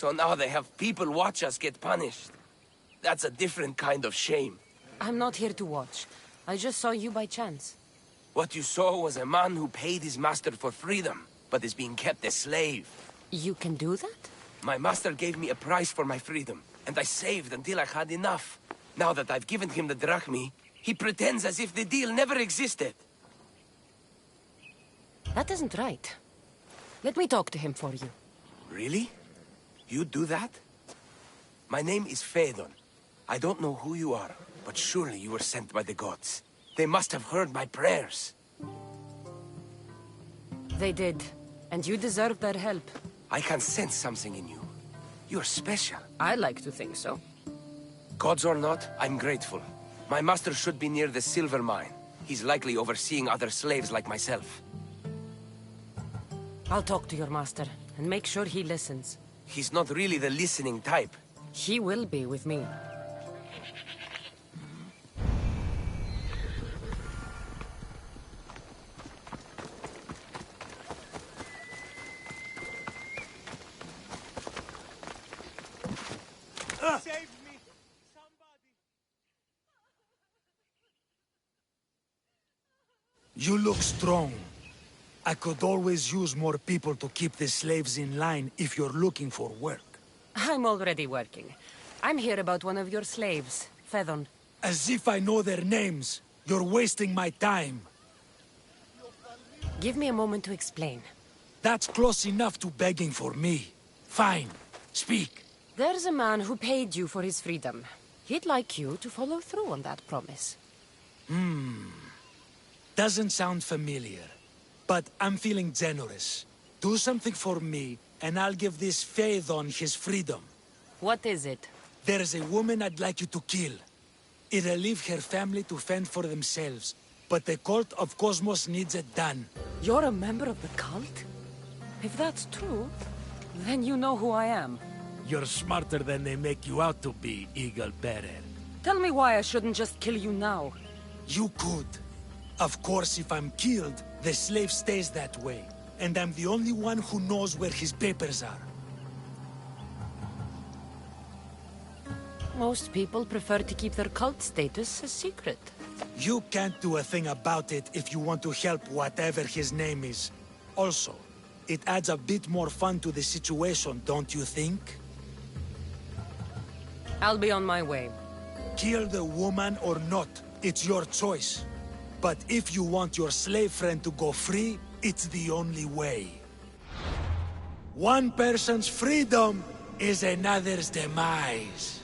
So now they have people watch us get punished. That's a different kind of shame. I'm not here to watch. I just saw you by chance. What you saw was a man who paid his master for freedom, but is being kept a slave. You can do that? My master gave me a price for my freedom, and I saved until I had enough. Now that I've given him the drachmi, he pretends as if the deal never existed. That isn't right. Let me talk to him for you. Really? You do that? My name is Phaedon. I don't know who you are, but surely you were sent by the gods. They must have heard my prayers. They did, and you deserve their help. I can sense something in you. You're special. I like to think so. Gods or not, I'm grateful. My master should be near the silver mine. He's likely overseeing other slaves like myself. I'll talk to your master, and make sure he listens. He's not really the listening type. He will be with me. Save me! Somebody! You look strong. I could always use more people to keep the slaves in line if you're looking for work. I'm already working. I'm here about one of your slaves, Phaedon. As if I know their names. You're wasting my time. Give me a moment to explain. That's close enough to begging for me. Fine. Speak. There's a man who paid you for his freedom. He'd like you to follow through on that promise. Doesn't sound familiar. But I'm feeling generous. Do something for me, and I'll give this Phaedon his freedom. What is it? There's a woman I'd like you to kill. It'll leave her family to fend for themselves. But the cult of Cosmos needs it done. You're a member of the cult? If that's true, then you know who I am. You're smarter than they make you out to be, Eagle Bearer. Tell me why I shouldn't just kill you now. You could. Of course, if I'm killed, the slave stays that way. And I'm the only one who knows where his papers are. Most people prefer to keep their cult status a secret. You can't do a thing about it if you want to help whatever his name is. Also, it adds a bit more fun to the situation, don't you think? I'll be on my way. Kill the woman or not, it's your choice. But if you want your slave friend to go free, it's the only way. One person's freedom is another's demise.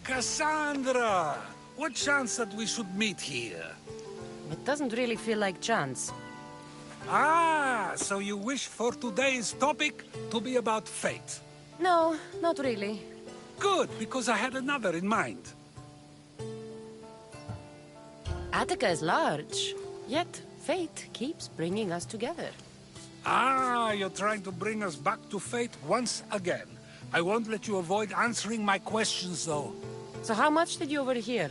Cassandra! What chance that we should meet here? It doesn't really feel like chance. Ah, so you wish for today's topic to be about fate? No, not really. Good, because I had another in mind. Attica is large, yet fate keeps bringing us together. Ah, you're trying to bring us back to fate once again. I won't let you avoid answering my questions, though. So how much did you overhear?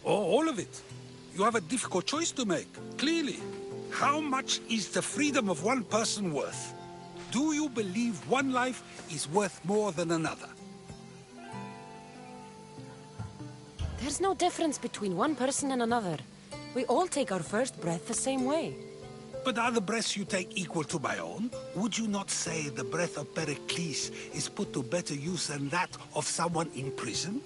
Oh, all of it. You have a difficult choice to make, clearly. How much is the freedom of one person worth? Do you believe one life is worth more than another? There's no difference between one person and another. We all take our first breath the same way. But are the breaths you take equal to my own? Would you not say the breath of Pericles is put to better use than that of someone in prison?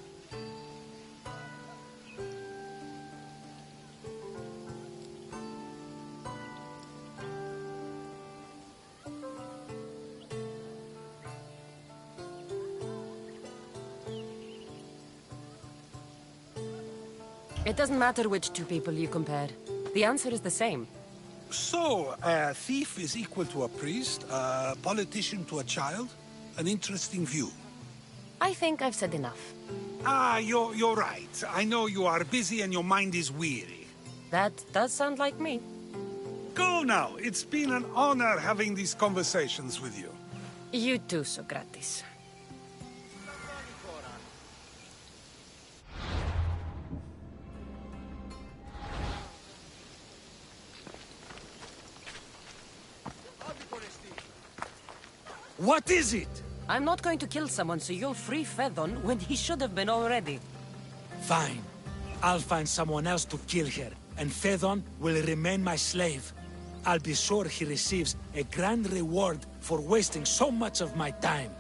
It doesn't matter which two people you compare. The answer is the same. So, a thief is equal to a priest, a politician to a child? An interesting view. I think I've said enough. Ah, you're right. I know you are busy and your mind is weary. That does sound like me. Go now. It's been an honor having these conversations with you. You too, Socrates. What is it? I'm not going to kill someone so you'll free Phaethon when he should have been already. Fine. I'll find someone else to kill her, and Phaethon will remain my slave. I'll be sure he receives a grand reward for wasting so much of my time.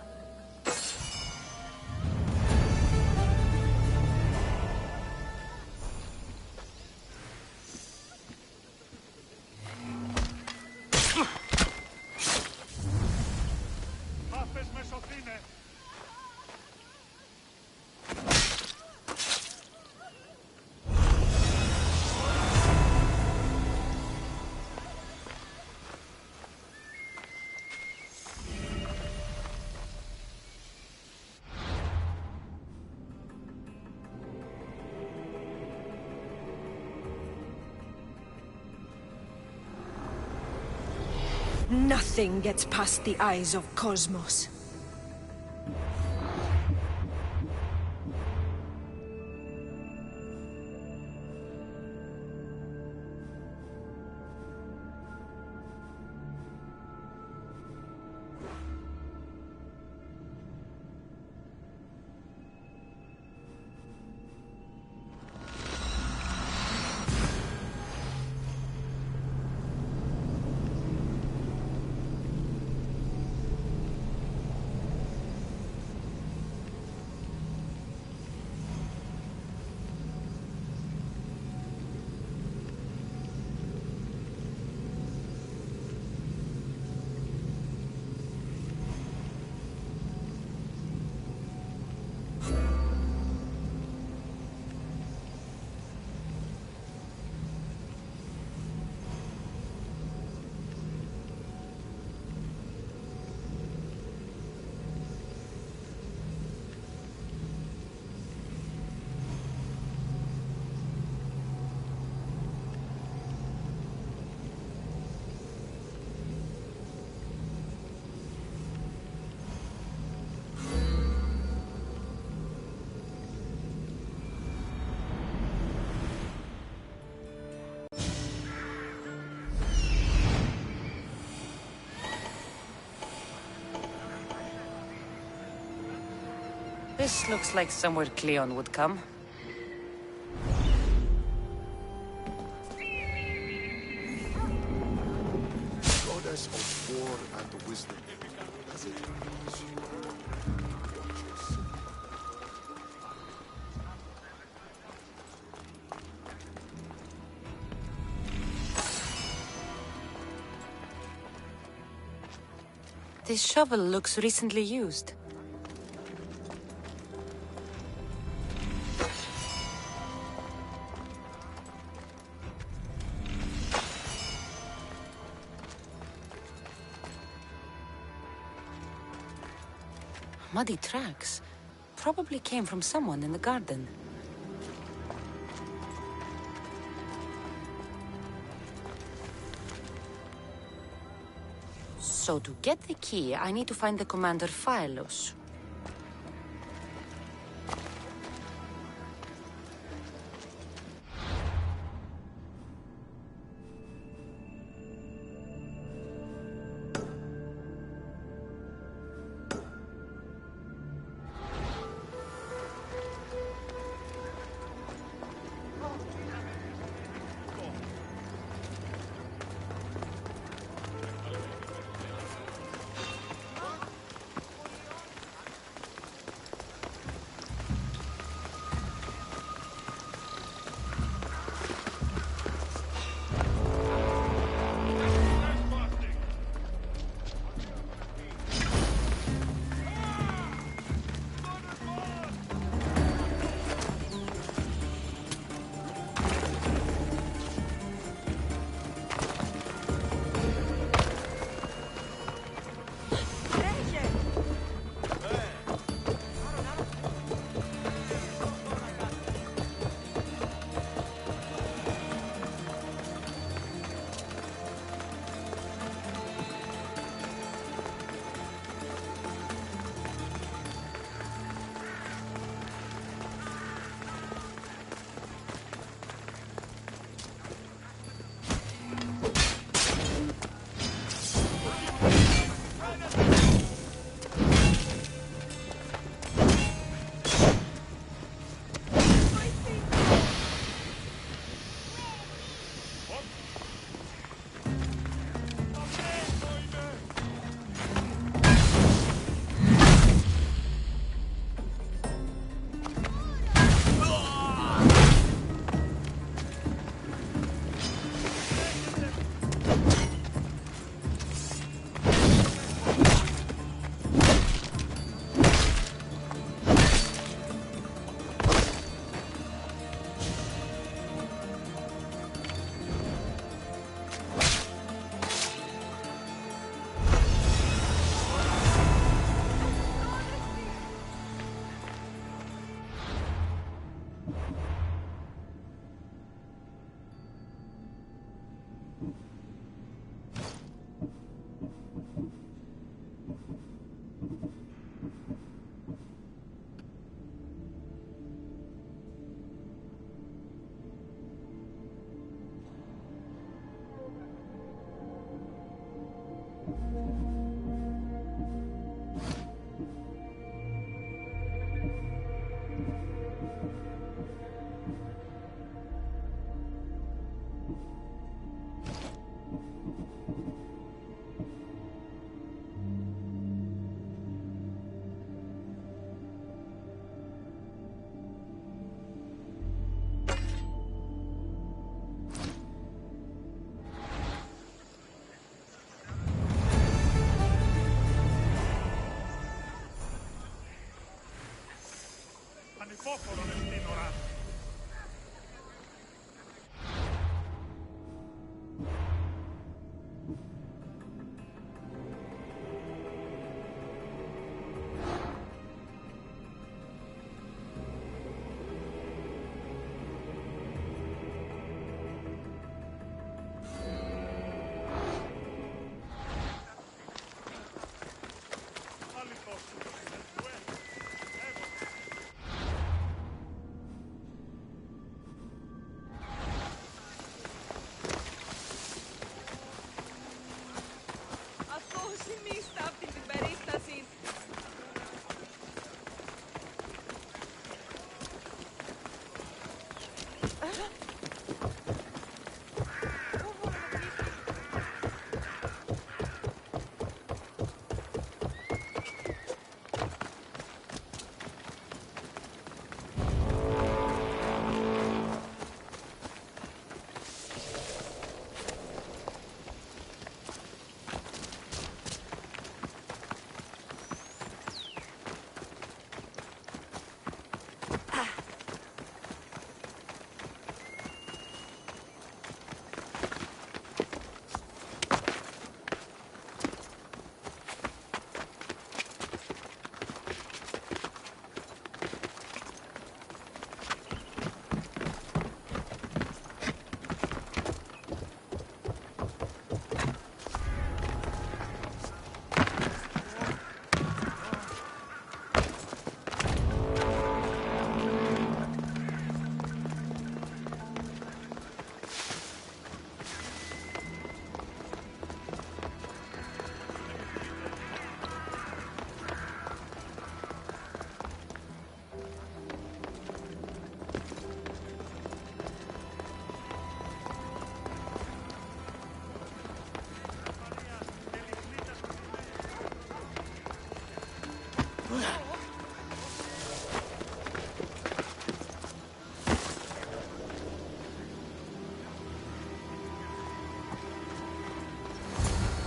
Nothing gets past the eyes of Cosmos. This looks like somewhere Cleon would come. Goddess of war and wisdom. As it is you, watches. This shovel looks recently used. Muddy tracks. Probably came from someone in the garden. So to get the key, I need to find the commander Phylos.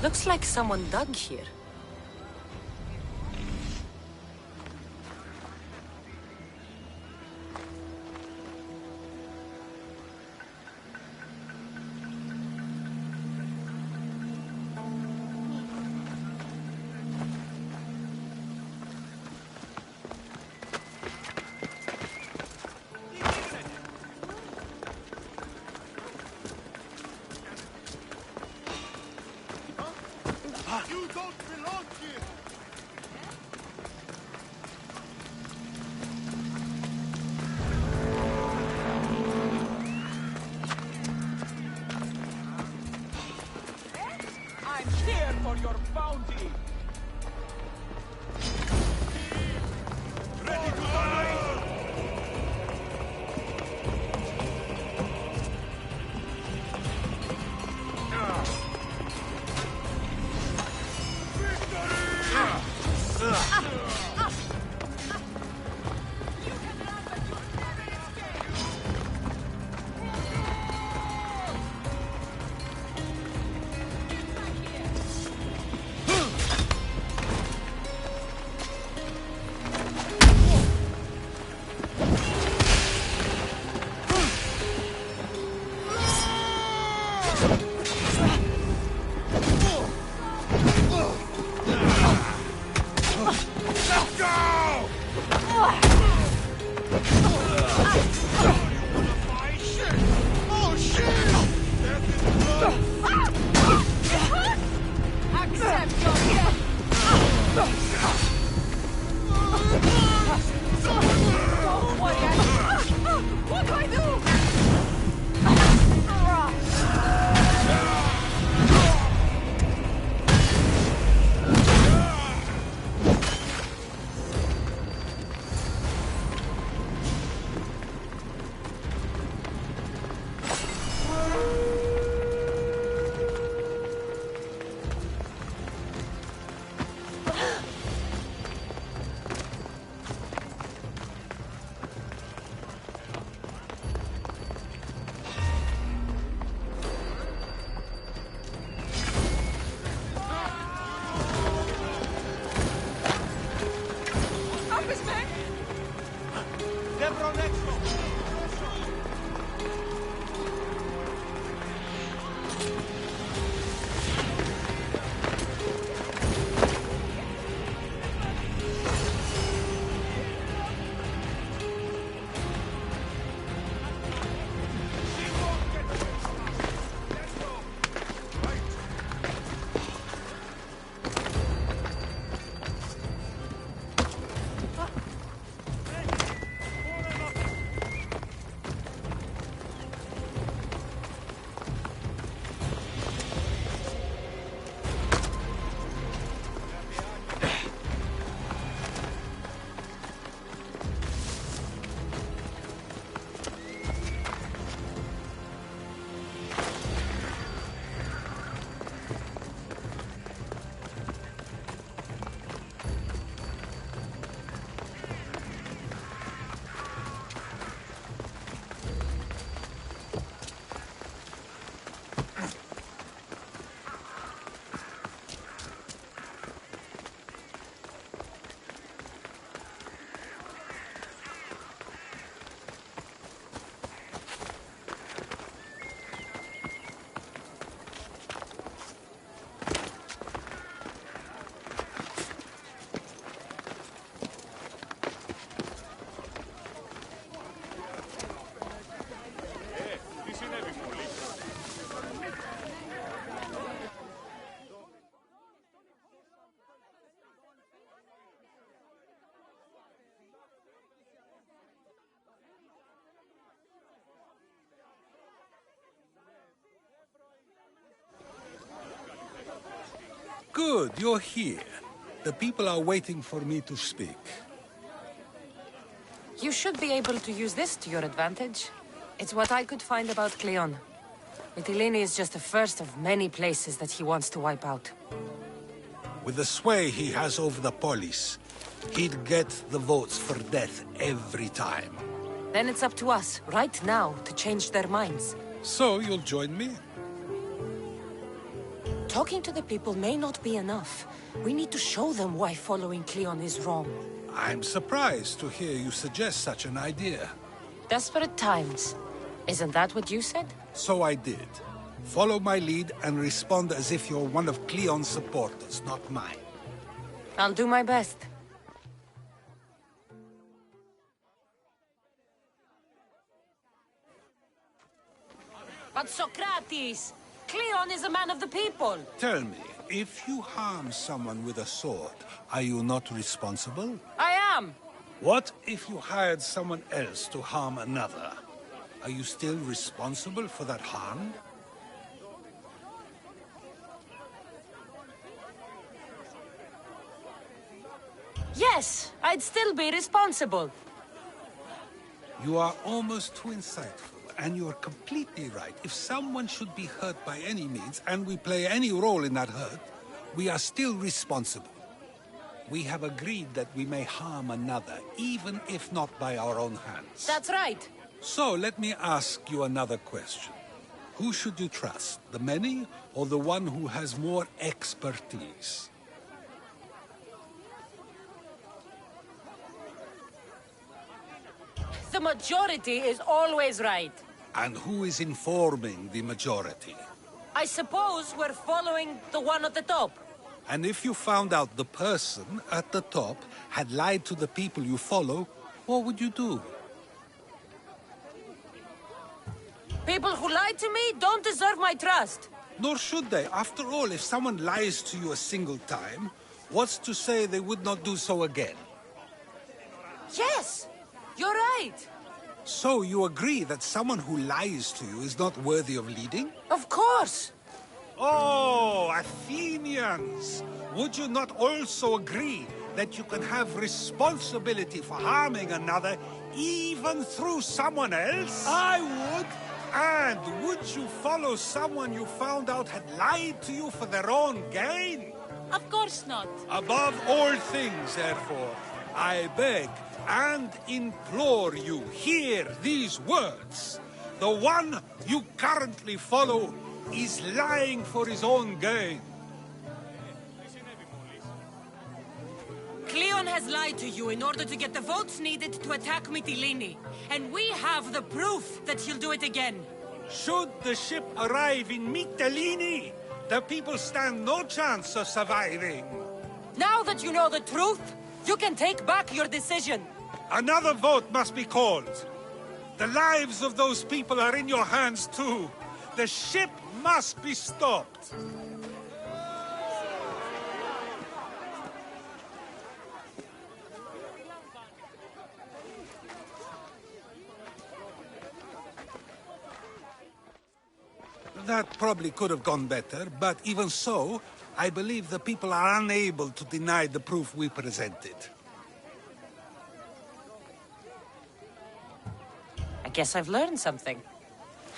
Looks like someone dug here. You don't belong here! I'm here for your bounty! Ready to die! Good, you're here. The people are waiting for me to speak. You should be able to use this to your advantage. It's what I could find about Cleon. Mytilene is just the first of many places that he wants to wipe out. With the sway he has over the polis, he'd get the votes for death every time. Then it's up to us, right now, to change their minds. So you'll join me? Talking to the people may not be enough. We need to show them why following Cleon is wrong. I'm surprised to hear you suggest such an idea. Desperate times. Isn't that what you said? So I did. Follow my lead and respond as if you're one of Cleon's supporters, not mine. I'll do my best. But Socrates! Cleon is a man of the people! Tell me, if you harm someone with a sword, are you not responsible? I am! What if you hired someone else to harm another? Are you still responsible for that harm? Yes, I'd still be responsible. You are almost too insightful, and you are completely right. If someone should be hurt by any means, and we play any role in that hurt, we are still responsible. We have agreed that we may harm another, even if not by our own hands. That's right. So, let me ask you another question. Who should you trust, the many or the one who has more expertise? The majority is always right. And who is informing the majority? I suppose we're following the one at the top. And if you found out the person at the top had lied to the people you follow, what would you do? People who lied to me don't deserve my trust. Nor should they. After all, if someone lies to you a single time, what's to say they would not do so again? Yes, you're right. So you agree that someone who lies to you is not worthy of leading? Of course. Oh, Athenians! Would you not also agree that you can have responsibility for harming another even through someone else? I would. And would you follow someone you found out had lied to you for their own gain? Of course not. Above all things, therefore, I beg and implore you, hear these words. The one you currently follow is lying for his own gain. Cleon has lied to you in order to get the votes needed to attack Mytilene. And we have the proof that he'll do it again. Should the ship arrive in Mytilene, the people stand no chance of surviving. Now that you know the truth, you can take back your decision. Another vote must be called. The lives of those people are in your hands too. The ship must be stopped. That probably could have gone better, but even so, I believe the people are unable to deny the proof we presented. I guess I've learned something.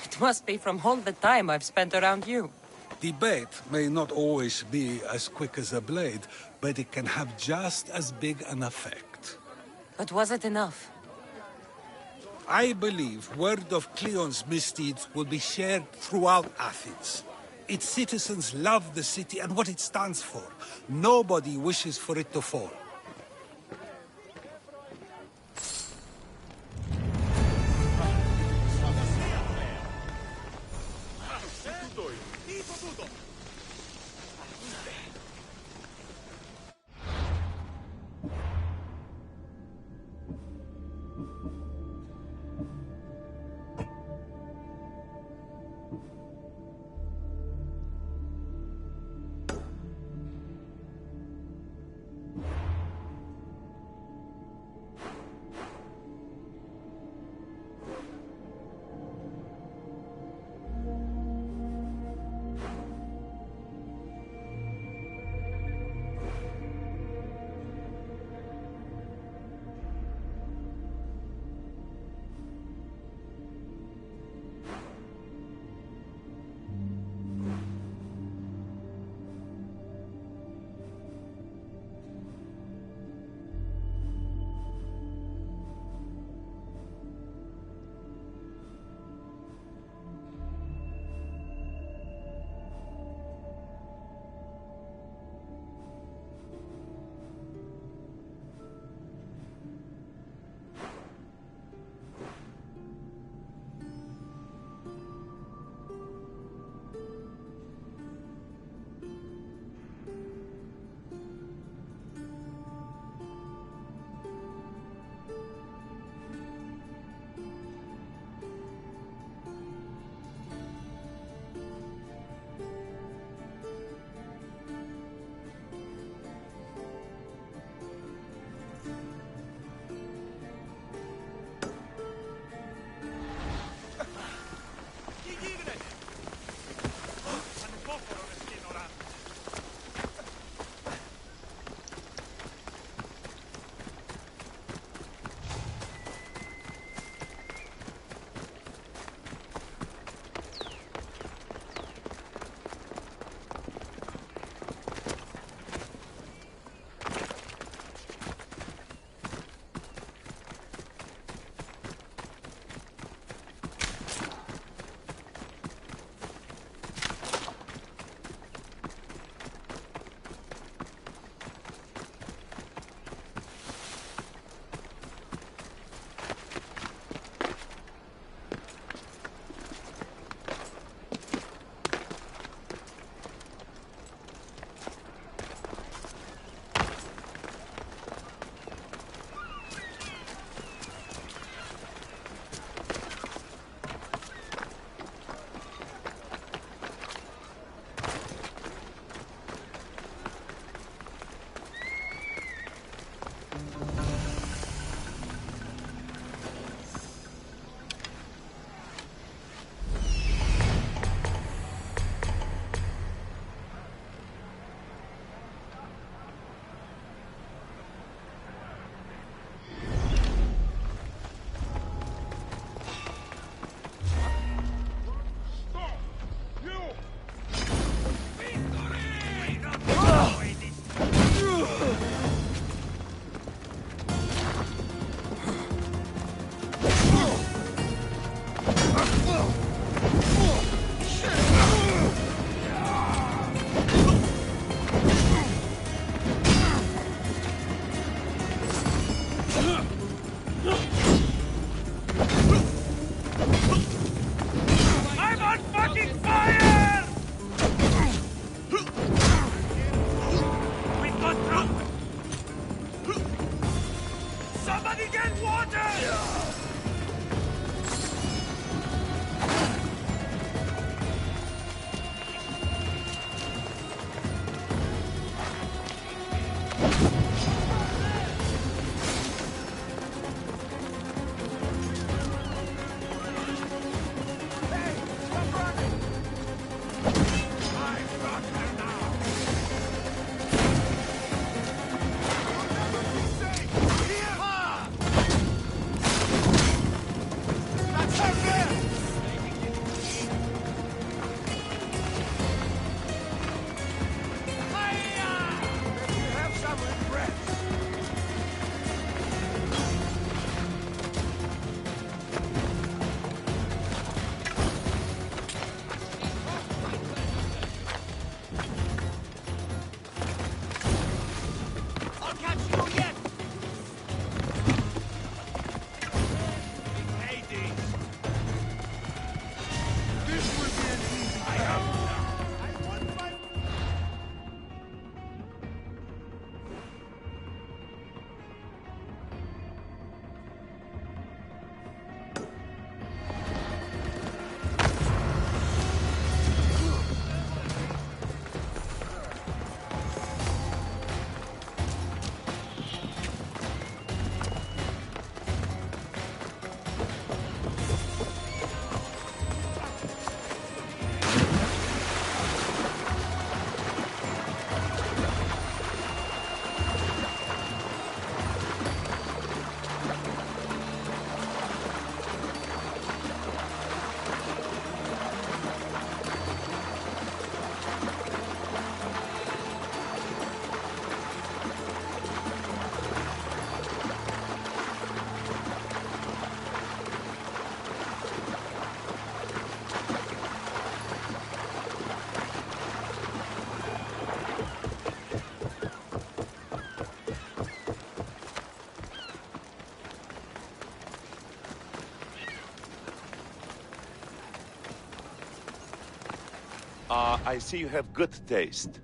It must be from all the time I've spent around you. Debate may not always be as quick as a blade, but it can have just as big an effect. But was it enough? I believe word of Cleon's misdeeds will be shared throughout Athens. Its citizens love the city and what it stands for. Nobody wishes for it to fall. I see you have good taste.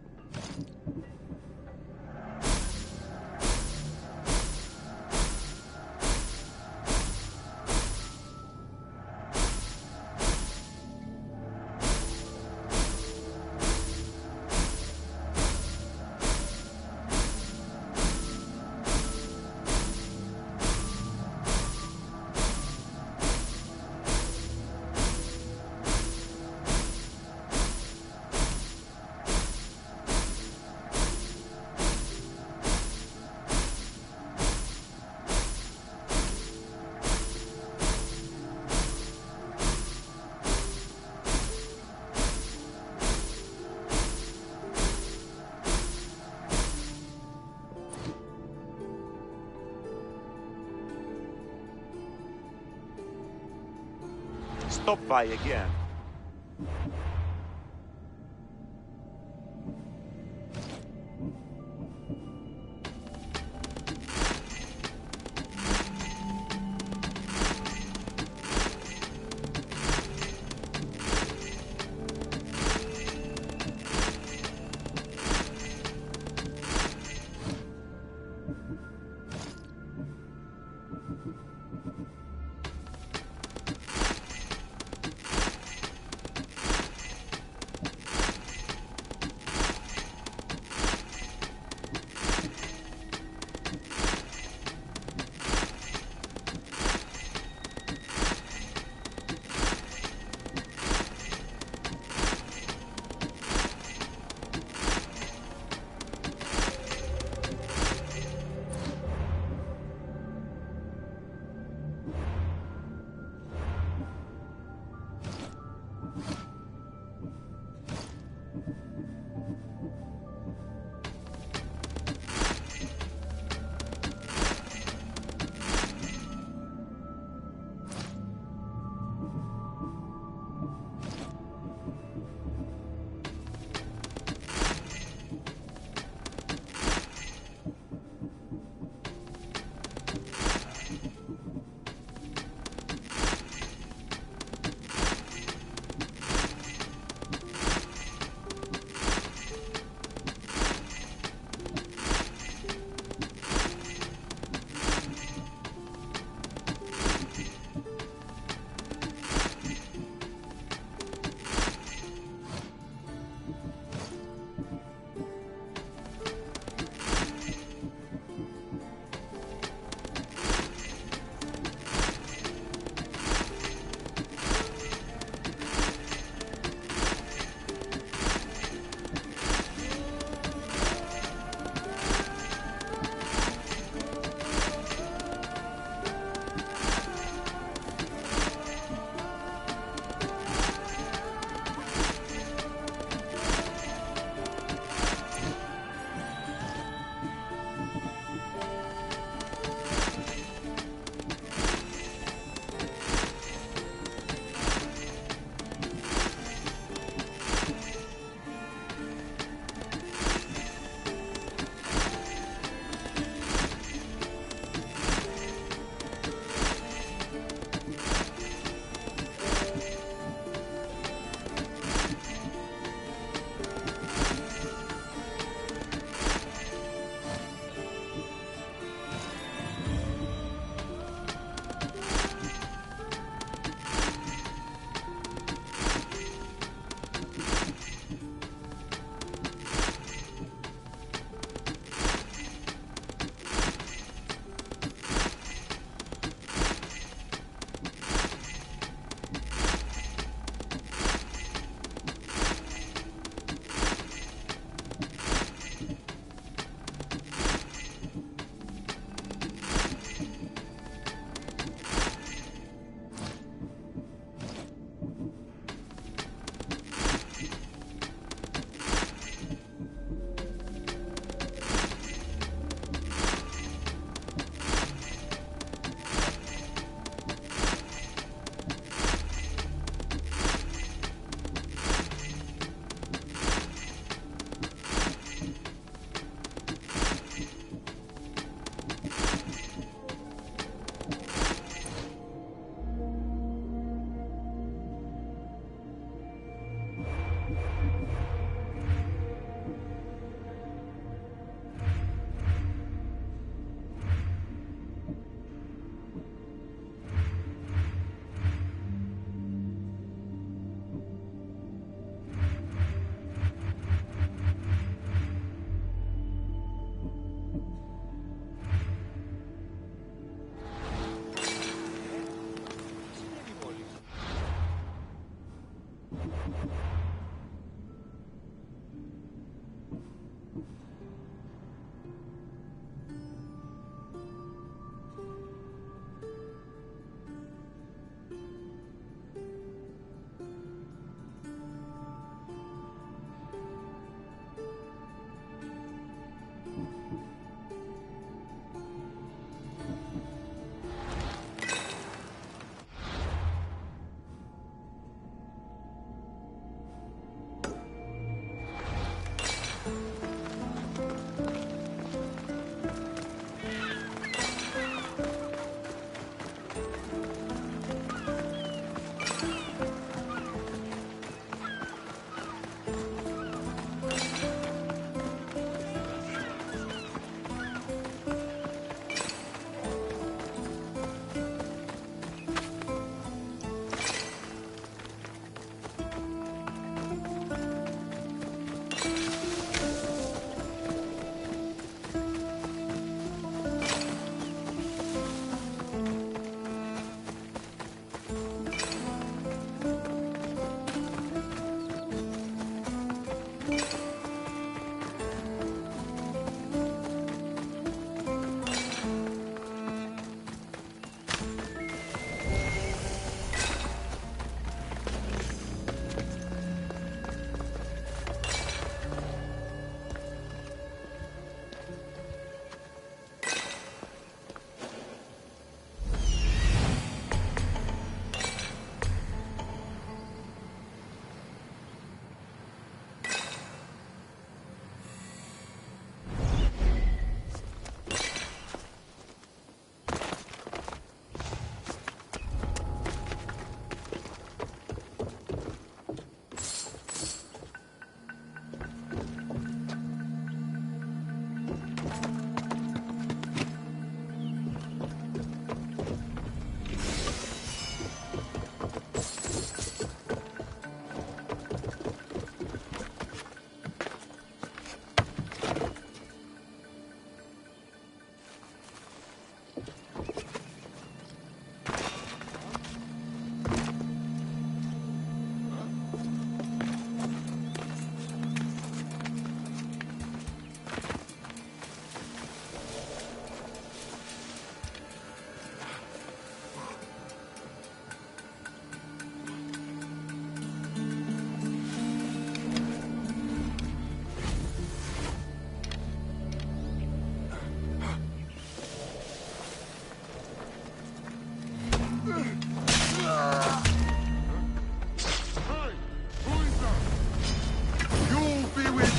Stop by again.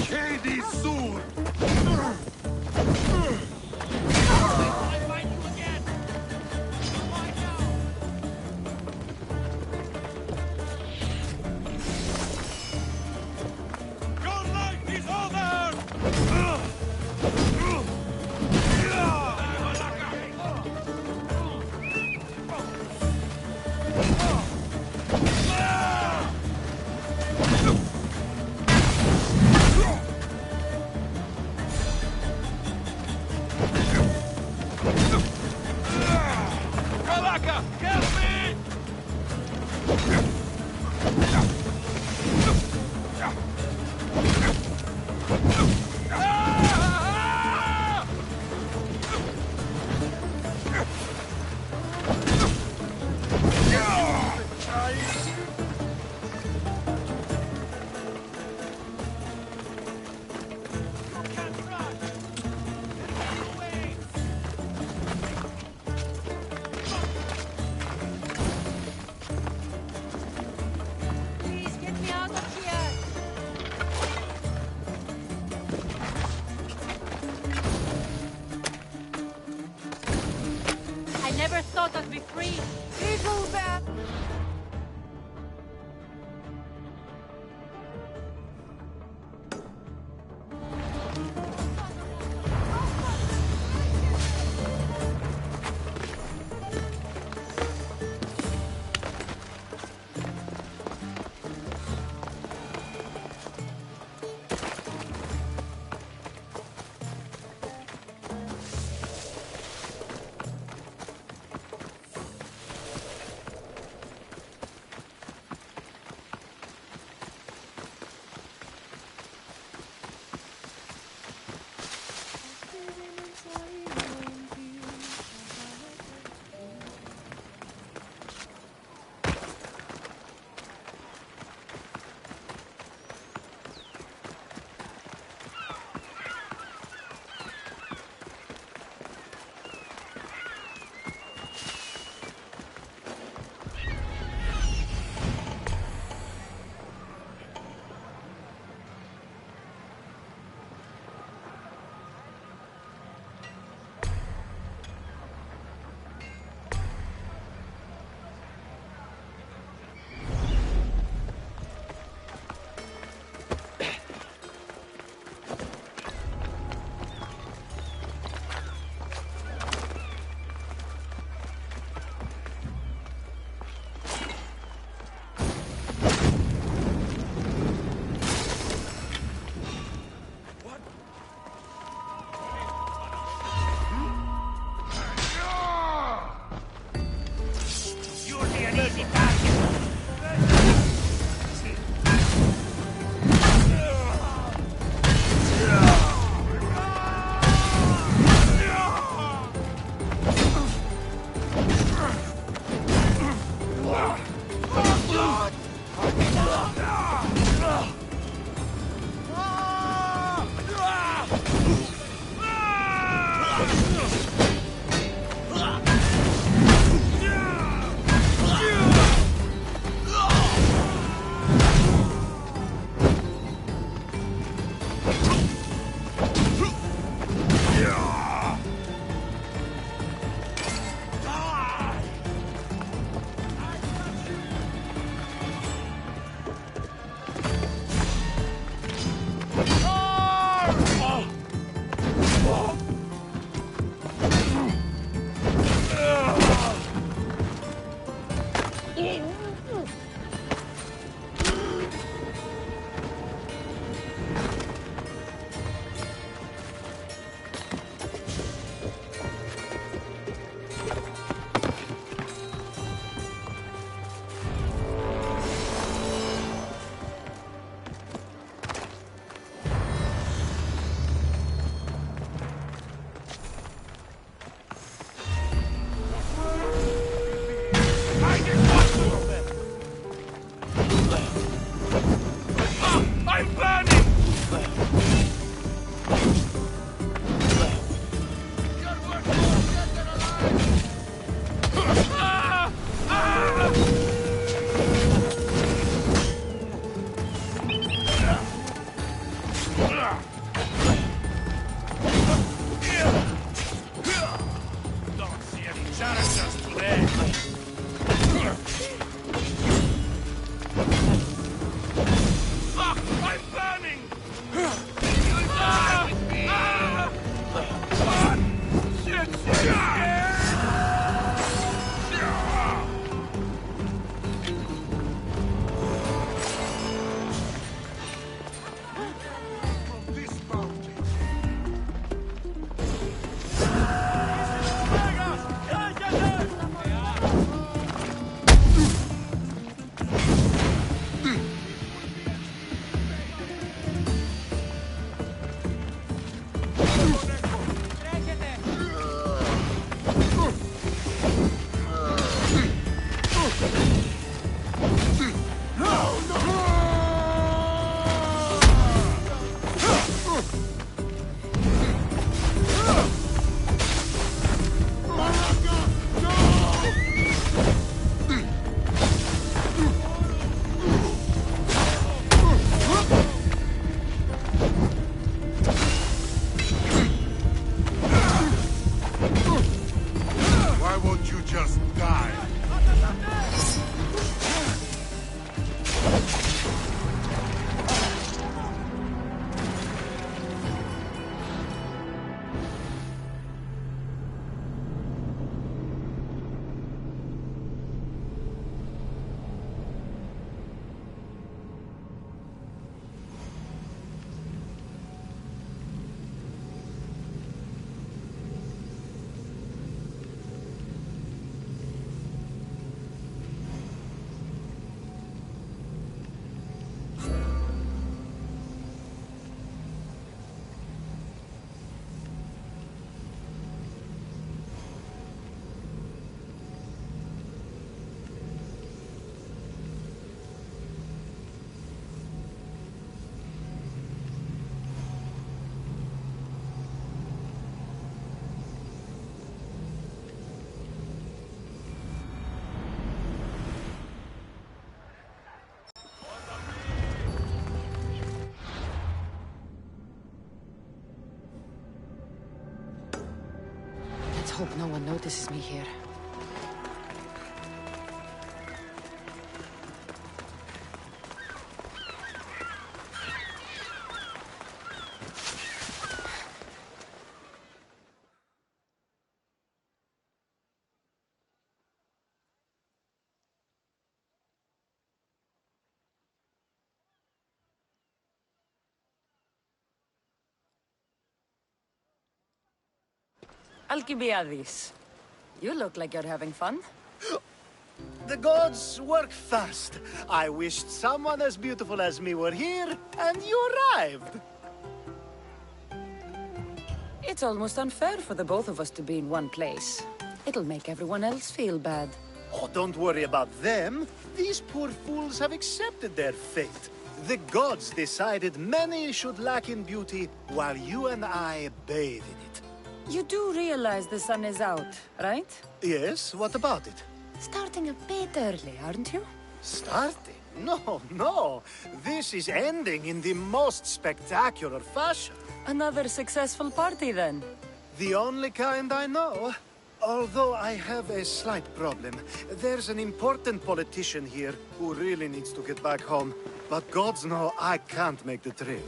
Hades soon! Your life is over! Kalaka, help me! Please get me out of here! I never thought I'd be free! Evil bear! hope no one notices me here. Alcibiades, you look like you're having fun. The gods work fast. I wished someone as beautiful as me were here, and you arrived. It's almost unfair for the both of us to be in one place. It'll make everyone else feel bad. Oh, don't worry about them. These poor fools have accepted their fate. The gods decided many should lack in beauty, while you and I bathe in it. You do realize the sun is out, right? Yes, what about it? Starting a bit early, aren't you? Starting? No, no. This is ending in the most spectacular fashion. Another successful party, then. The only kind I know. Although I have a slight problem. There's an important politician here who really needs to get back home. But gods know I can't make the trip.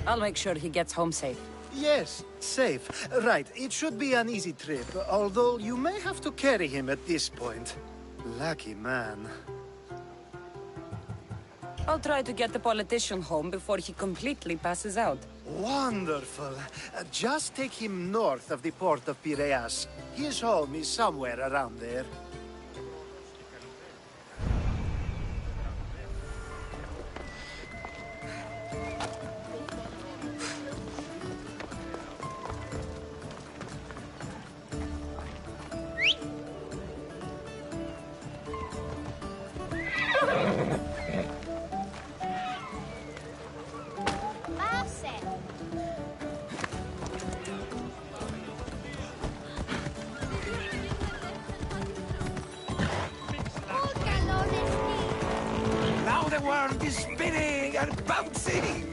I'll make sure he gets home safe. Yes, safe. Right, it should be an easy trip, although you may have to carry him at this point. Lucky man. I'll try to get the politician home before he completely passes out. Wonderful. Just take him north of the port of Piraeus. His home is somewhere around there. Now the world is spinning and bouncing!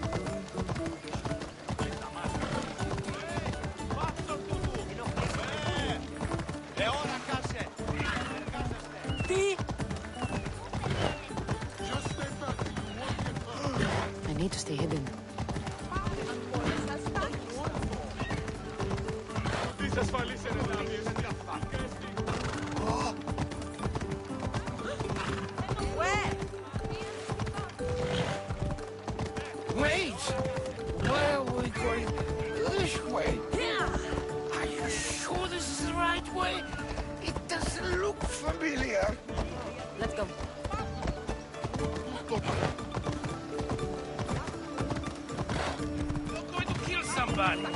I need to stay hidden. Wait! Where are we going? This way? Are you sure this is the right way? It doesn't look familiar. Let's go. You're going to kill somebody!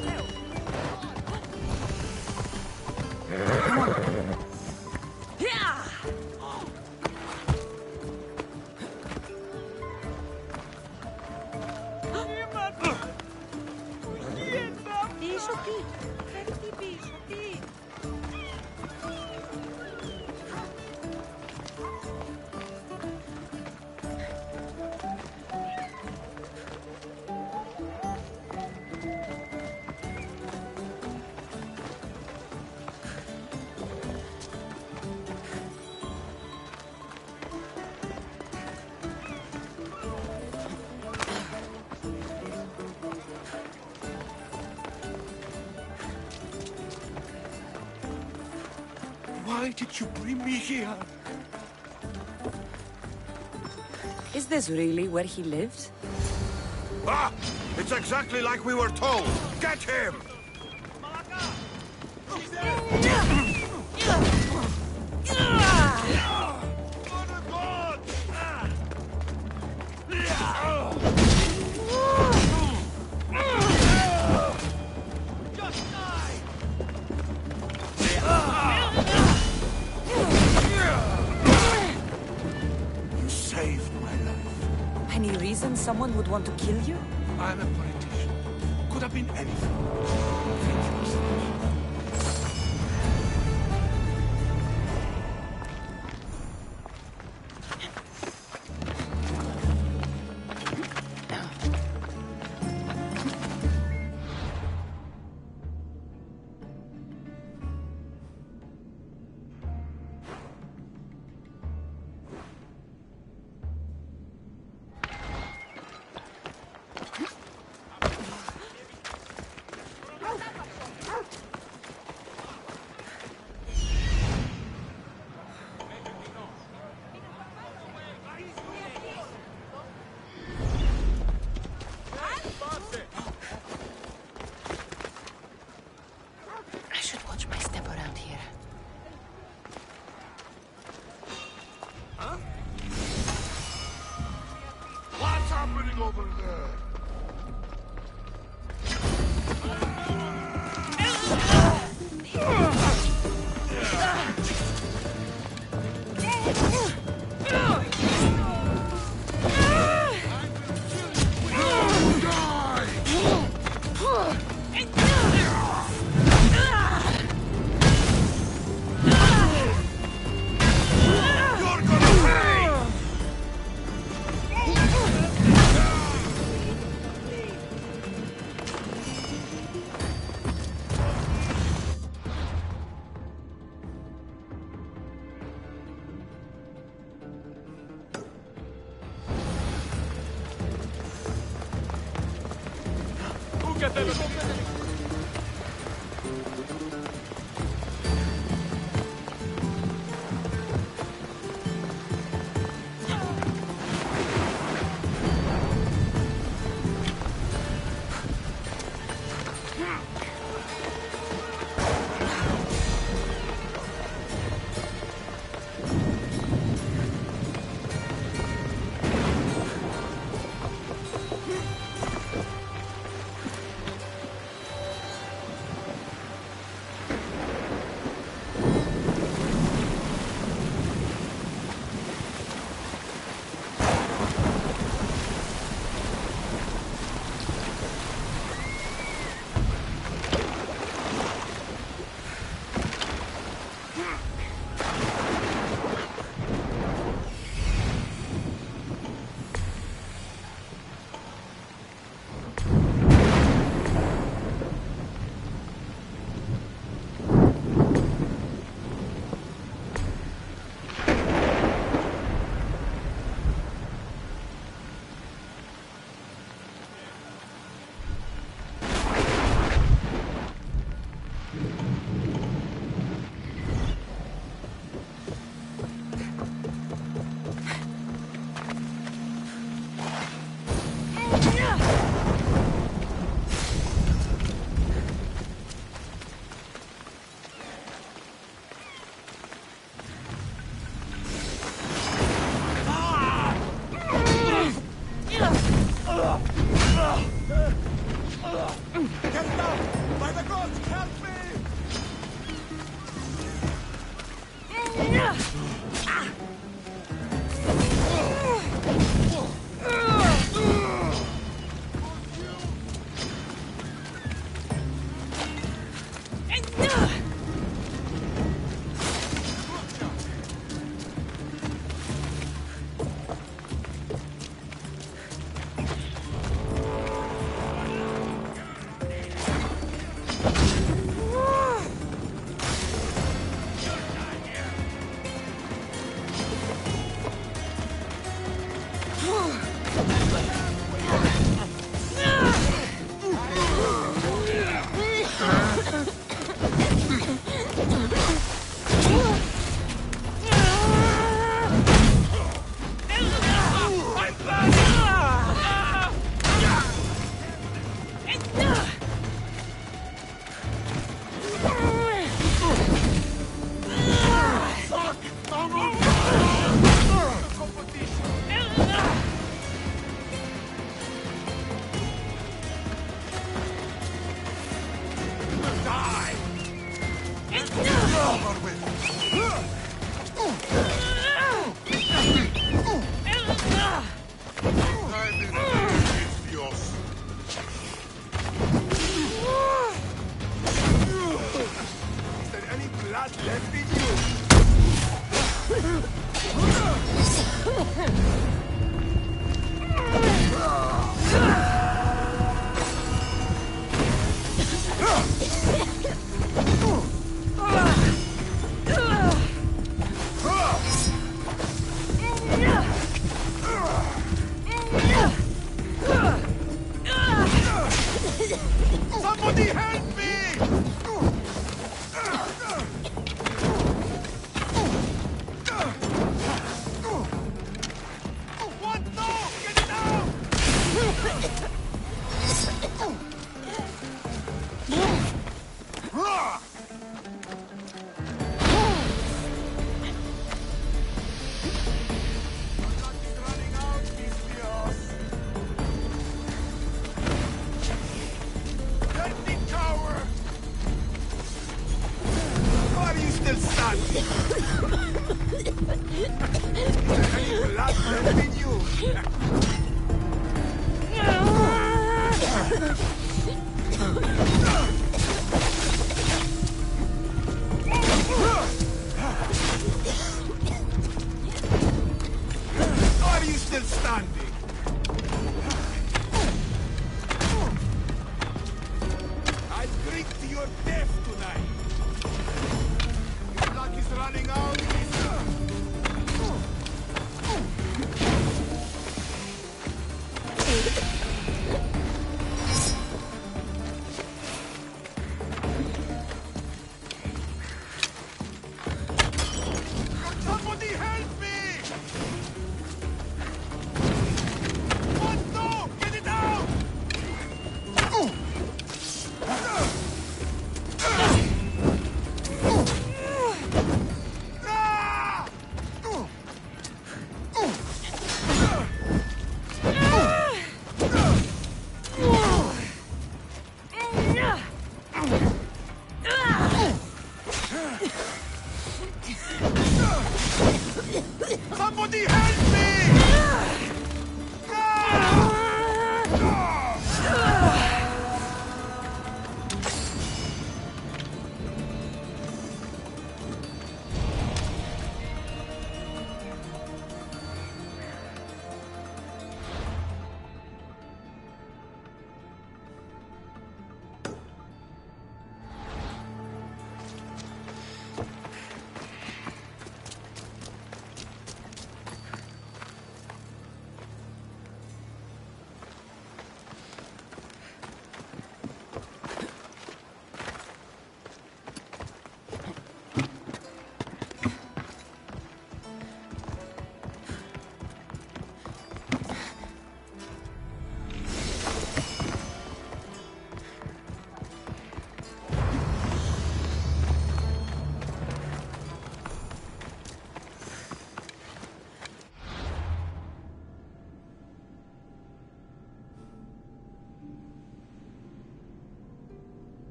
Why did you bring me here? Is this really where he lives? Ah! It's exactly like we were told! Get him! You saved my life. Any reason someone would want to kill you? I'm a politician. Could have been anything.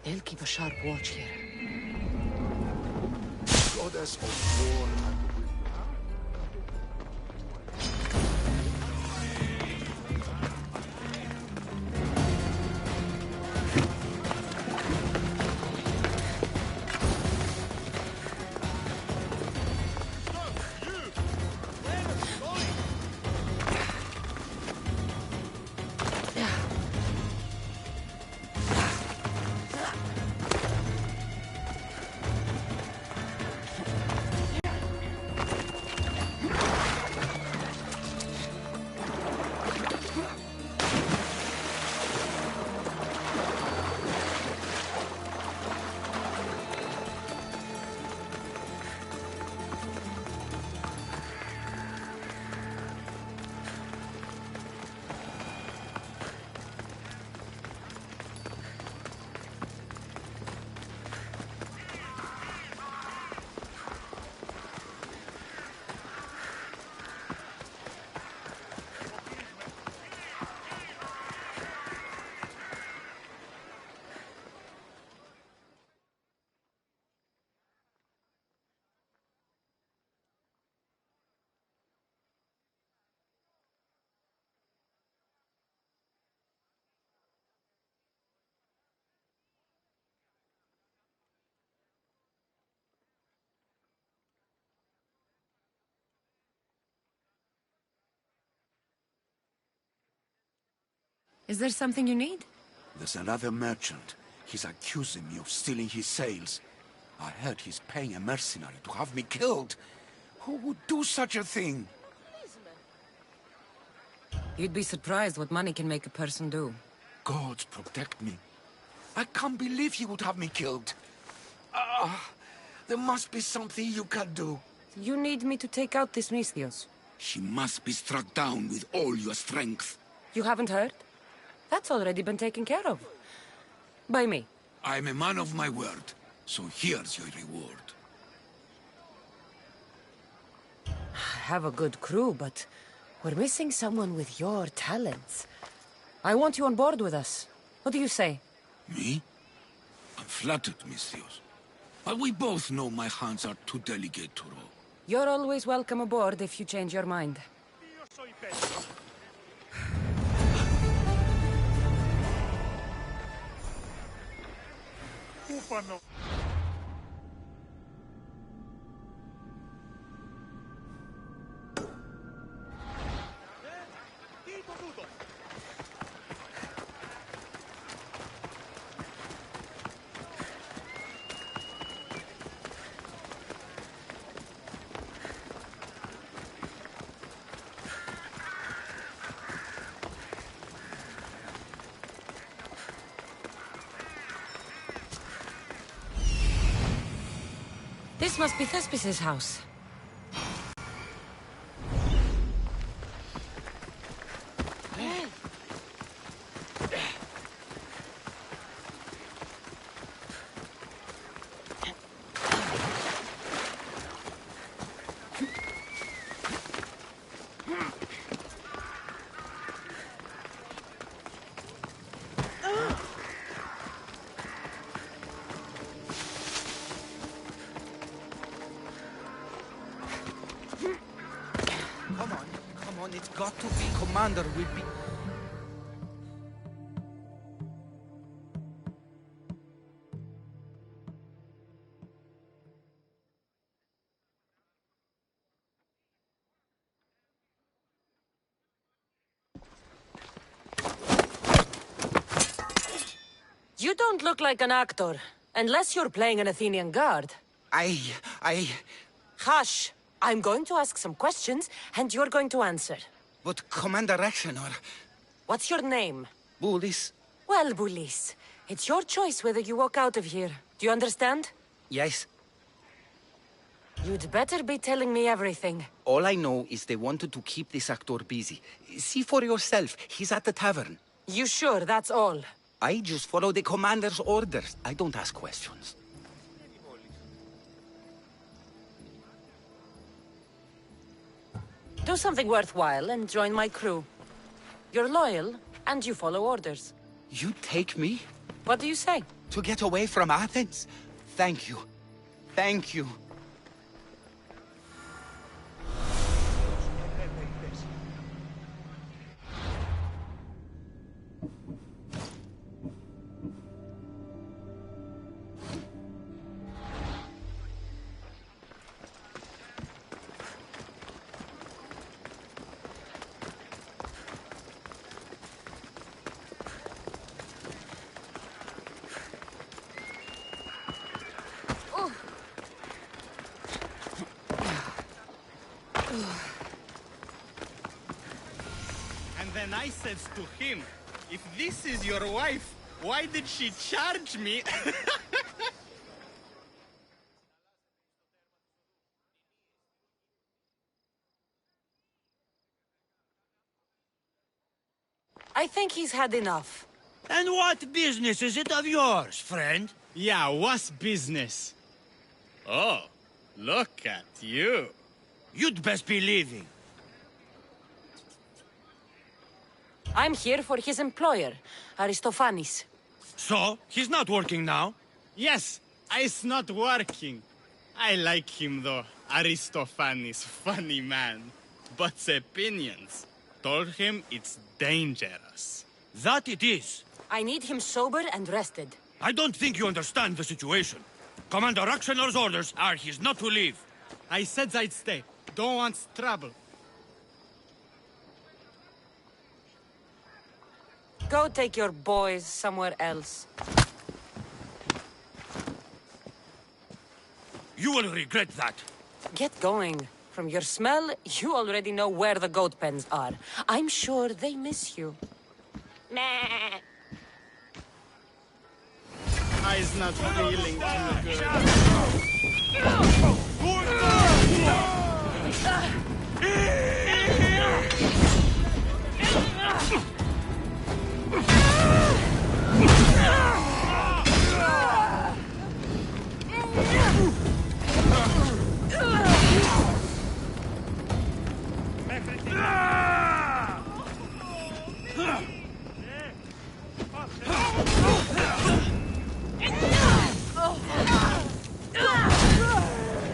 They'll keep a sharp watch here. Goddess of war and wisdom. Is there something you need? There's another merchant. He's accusing me of stealing his sails. I heard he's paying a mercenary to have me killed. Who would do such a thing? You'd be surprised what money can make a person do. God protect me. I can't believe he would have me killed. There must be something you can do. You need me to take out this Misthios. She must be struck down with all your strength. You haven't heard? That's already been taken care of. By me. I'm a man of my word, so here's your reward. I have a good crew, but we're missing someone with your talents. I want you on board with us. What do you say? Me? I'm flattered, Misthios. But we both know my hands are too delicate to row. You're always welcome aboard if you change your mind. This must be Thespis' house. Come on, it's got to be Commander will be... You don't look like an actor, unless you're playing an Athenian guard. Hush! I'm going to ask some questions, and you're going to answer. But Commander Rexenor... What's your name? Bulis? Well, Bulis, it's your choice whether you walk out of here. Do you understand? Yes. You'd better be telling me everything. All I know is they wanted to keep this actor busy. See for yourself, he's at the tavern. You sure that's all? I just follow the Commander's orders. I don't ask questions. Do something worthwhile and join my crew. You're loyal, and you follow orders. You take me? What do you say? To get away from Athens? Thank you. Thank you. And then I said to him, if this is your wife, why did she charge me? I think he's had enough. And what business is it of yours, friend? Yeah, what's business? Oh, look at you. You'd best be leaving. I'm here for his employer, Aristophanes. So, he's not working now? Yes, it's not working. I like him though, Aristophanes, funny man. But opinions told him it's dangerous. That it is. I need him sober and rested. I don't think you understand the situation. Commander Aktioner's orders are he's not to leave. I said I'd stay. Don't want trouble. Go take your boys somewhere else. You will regret that. Get going. From your smell, you already know where the goat pens are. I'm sure they miss you. Meh. I's not feeling too good.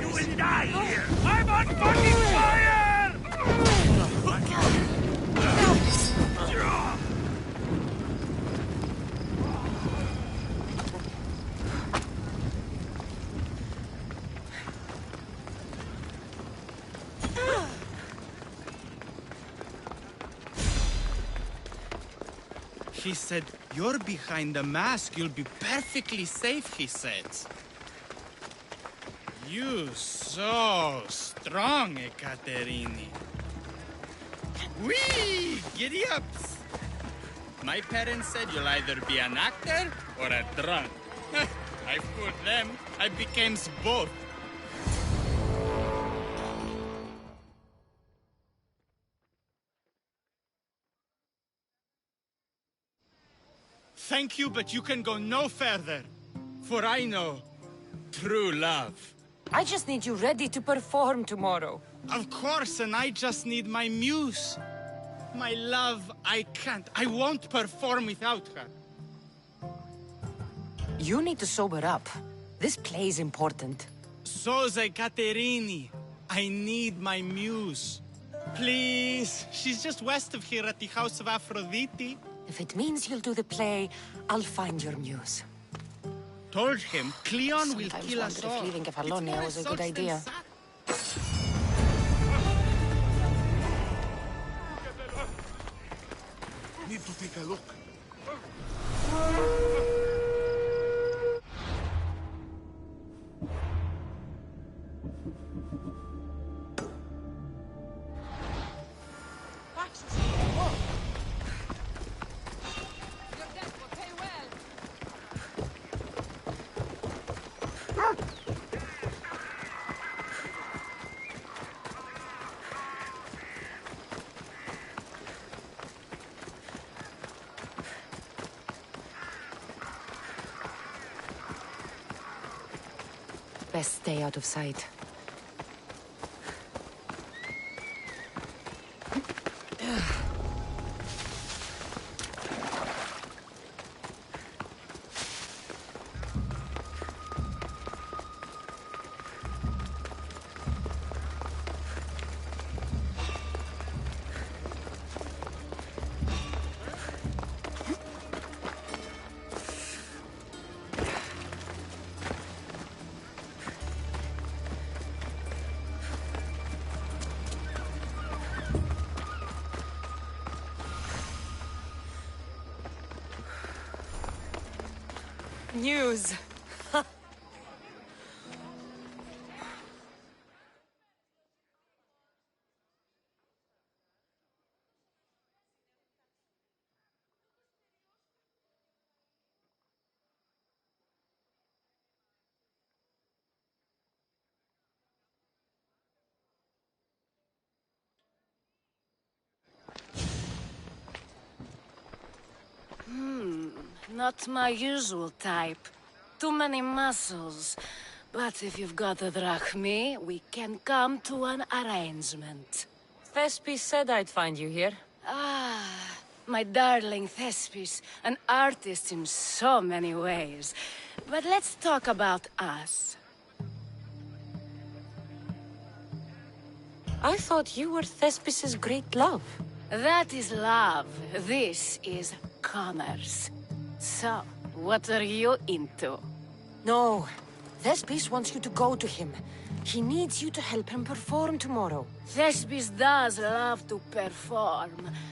You will die here! I'm on fucking fire! He said, you're behind the mask, you'll be perfectly safe, he said. You so strong, Ekaterini. Whee! Giddy ups! My parents said you'll either be an actor or a drunk. I fooled them. I became both. Thank you, but you can go no further. For I know true love. I just need you ready to perform tomorrow. Of course, and I just need my muse. My love, I can't. I won't perform without her. You need to sober up. This play's important. So's Ekaterini. I need my muse. Please. She's just west of here at the House of Aphrodite. If it means you'll do the play, I'll find your muse. Told him Cleon will Sometimes kill us wonder all. if leaving Kefalonia was a good idea. Need to take a look. Best stay out of sight. news. Not my usual type. Too many muscles. But if you've got a drachmi, we can come to an arrangement. Thespis said I'd find you here. Ah, my darling Thespis, an artist in so many ways. But let's talk about us. I thought you were Thespis's great love. That is love. This is commerce. So, what are you into? No. Thespis wants you to go to him. He needs you to help him perform tomorrow. Thespis does love to perform,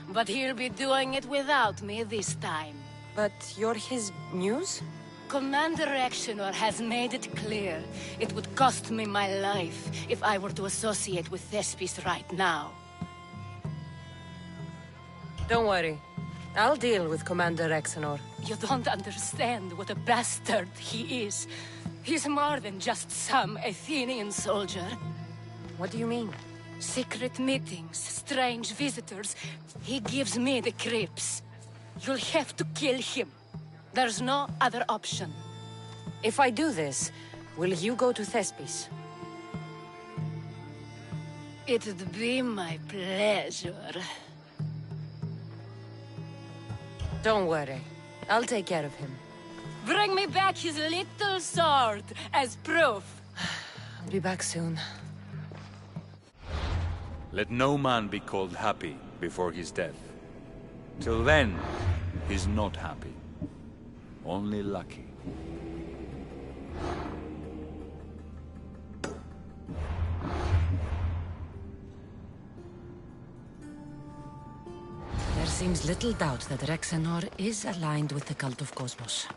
but he'll be doing it without me this time. But you're his muse? Commander Exenor has made it clear it would cost me my life if I were to associate with Thespis right now. Don't worry. I'll deal with Commander Exenor. You don't understand what a bastard he is. He's more than just some Athenian soldier. What do you mean? Secret meetings, strange visitors. He gives me the creeps. You'll have to kill him. There's no other option. If I do this, will you go to Thespis? It'd be my pleasure. Don't worry. I'll take care of him. Bring me back his little sword as proof. I'll be back soon. Let no man be called happy before his death. Till then, he's not happy. Only lucky. There seems little doubt that Rexenor is aligned with the cult of Cosmos.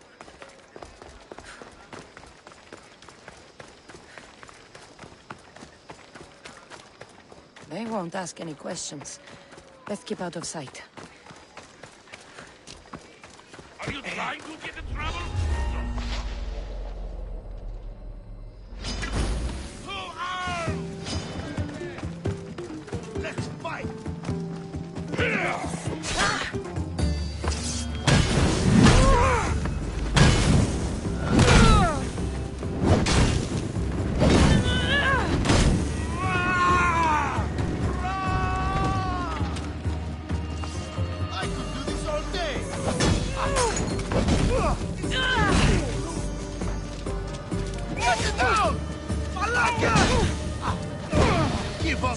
They won't ask any questions. Let's keep out of sight. Are you trying to get in trouble? Let's fight! Give up!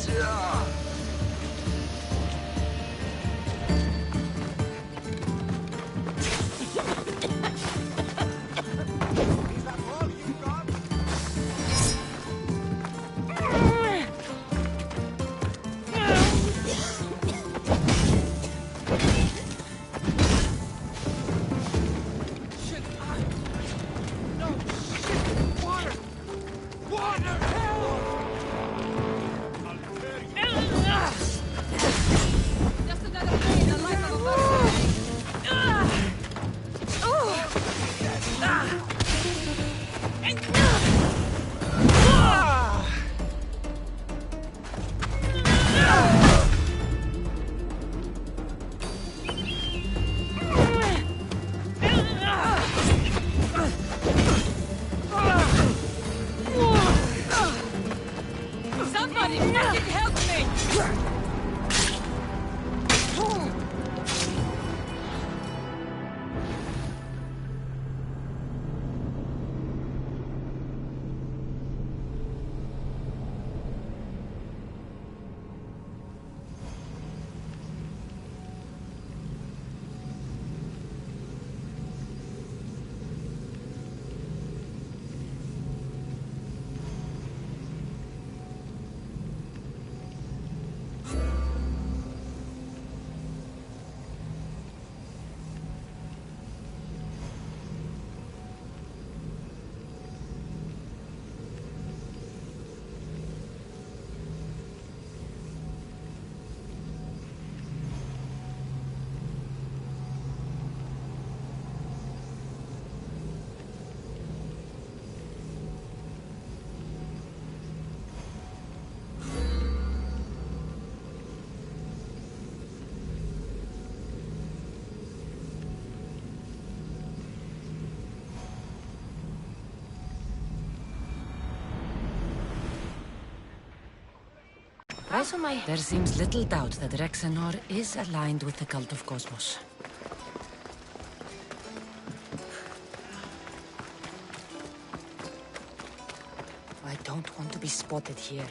Somebody fucking help me! Also There seems little doubt that Rexenor is aligned with the cult of Cosmos. I don't want to be spotted here.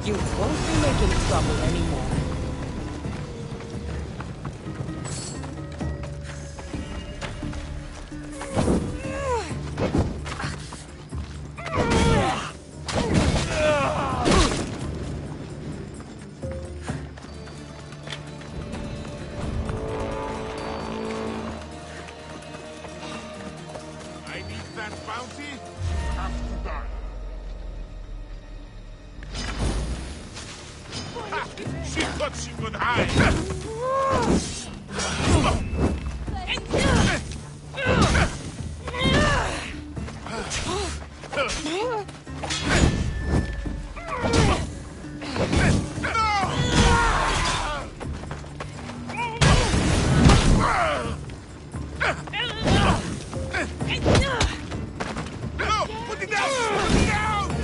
You won't be making trouble anymore. I need that bounty. Have to die. Ha! She thought she could hide. No! Put it down! Put it down!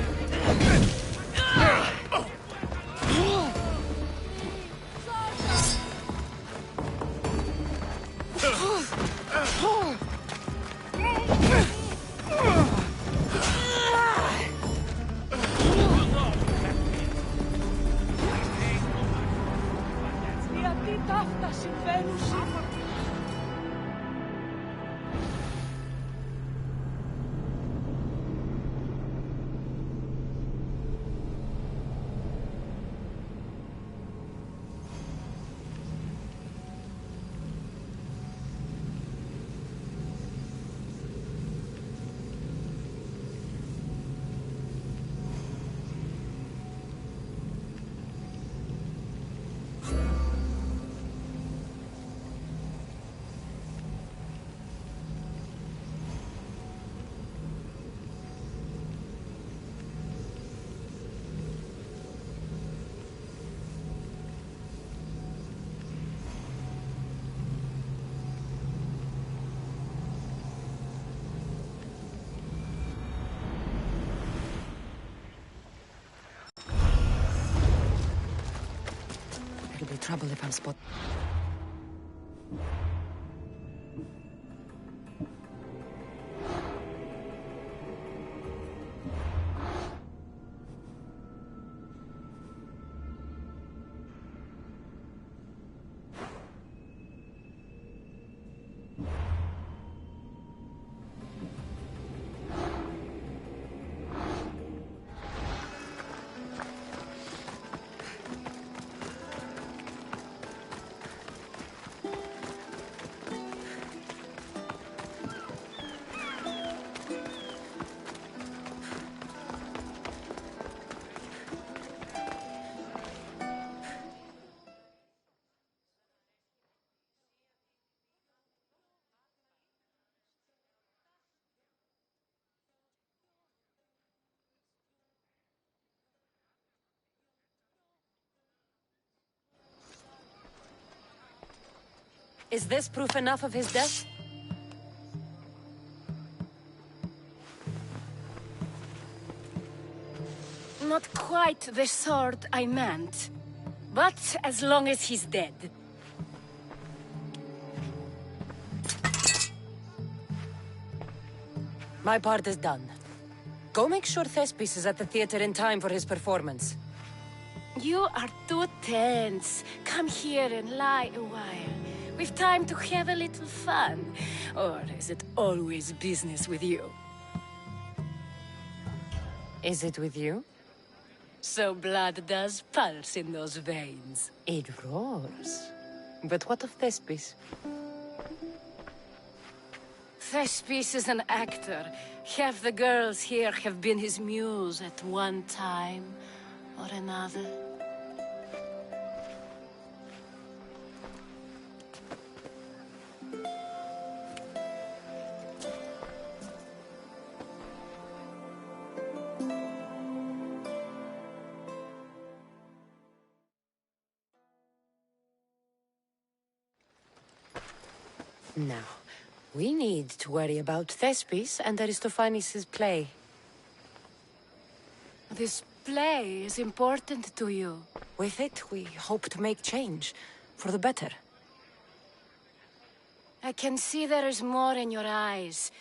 It'll be trouble if I'm spotted. Is this proof enough of his death? Not quite the sort I meant. But as long as he's dead. My part is done. Go make sure Thespis is at the theater in time for his performance. You are too tense. Come here and lie a while. With time to have a little fun? Or is it always business with you? Is it with you? So blood does pulse in those veins. It roars. But what of Thespis? Thespis is an actor. Half the girls here have been his muse at one time or another. Now, we need to worry about Thespis and Aristophanes' play. This play is important to you. With it, we hope to make change, for the better. I can see there is more in your eyes,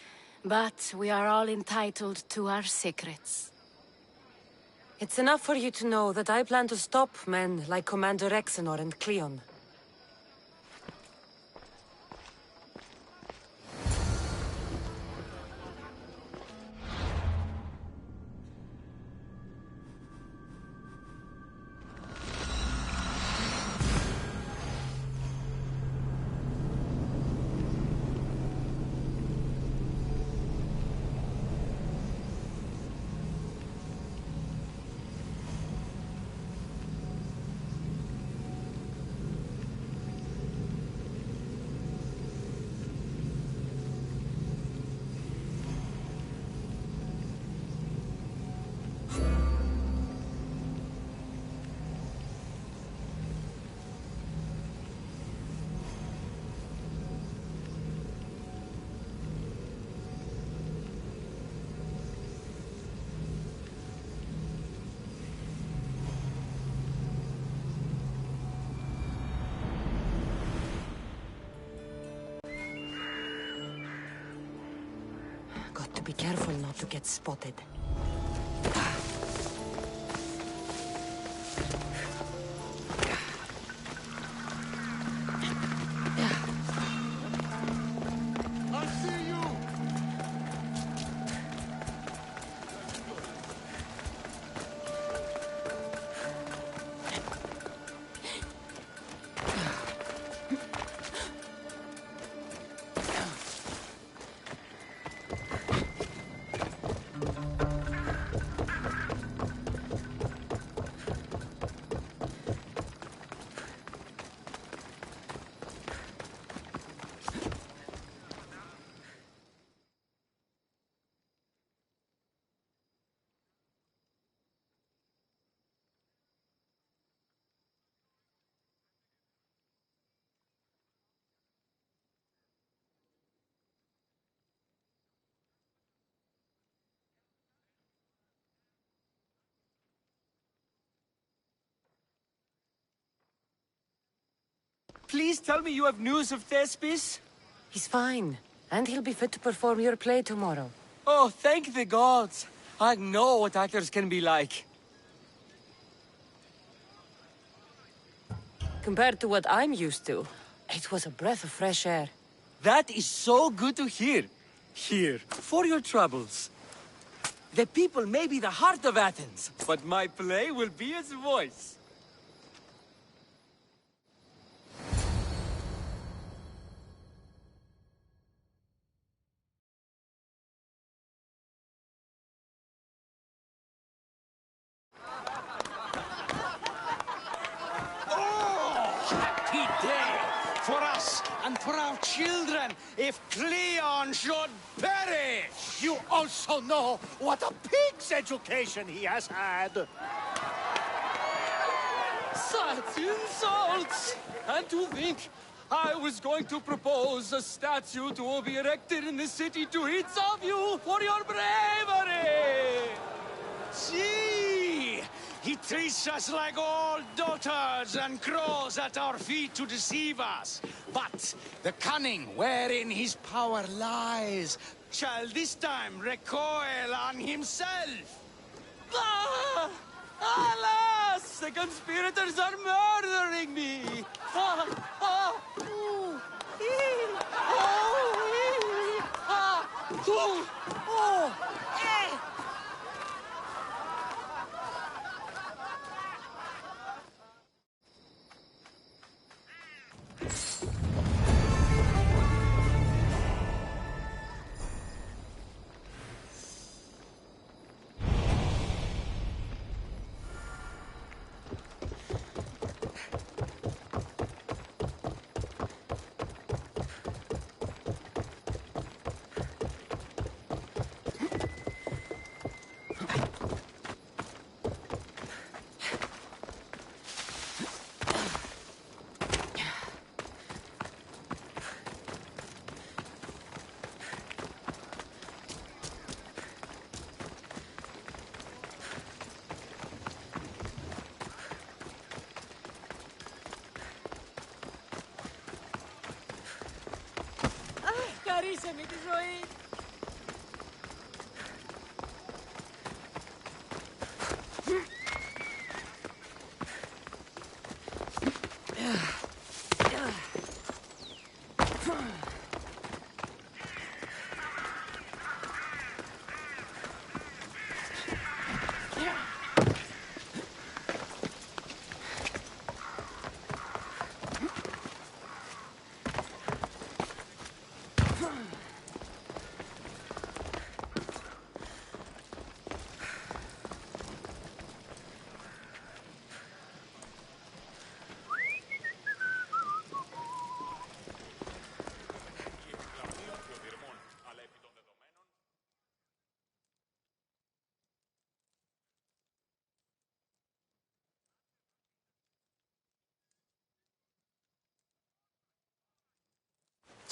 but we are all entitled to our secrets. It's enough for you to know that I plan to stop men like Commander Rexenor and Cleon. Got to be careful not to get spotted. Please tell me you have news of Thespis? He's fine, and he'll be fit to perform your play tomorrow. Oh, thank the gods! I know what actors can be like. Compared to what I'm used to, it was a breath of fresh air. That is so good to hear. Here, for your troubles. The people may be the heart of Athens, but my play will be its voice. For us and for our children, if Cleon should perish! You also know what a pig's education he has had! Such insults! And to think I was going to propose a statue to be erected in the city to each of you for your bravery! See! He treats us like old dotards and crawls at our feet to deceive us. But the cunning wherein his power lies shall this time recoil on himself. Ah! Alas! The conspirators are murdering me! Χαρίσε με τη ζωή.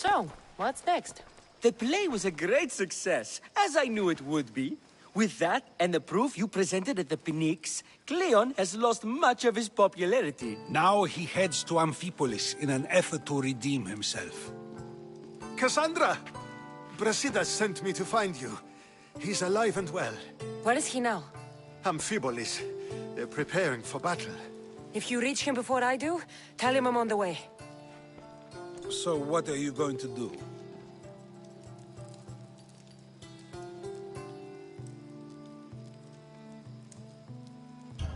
So, what's next? The play was a great success, as I knew it would be. With that, and the proof you presented at the Phoenix, Cleon has lost much of his popularity. Now he heads to Amphipolis in an effort to redeem himself. Cassandra! Brasidas sent me to find you. He's alive and well. Where is he now? Amphipolis. They're preparing for battle. If you reach him before I do, tell him I'm on the way. So what are you going to do?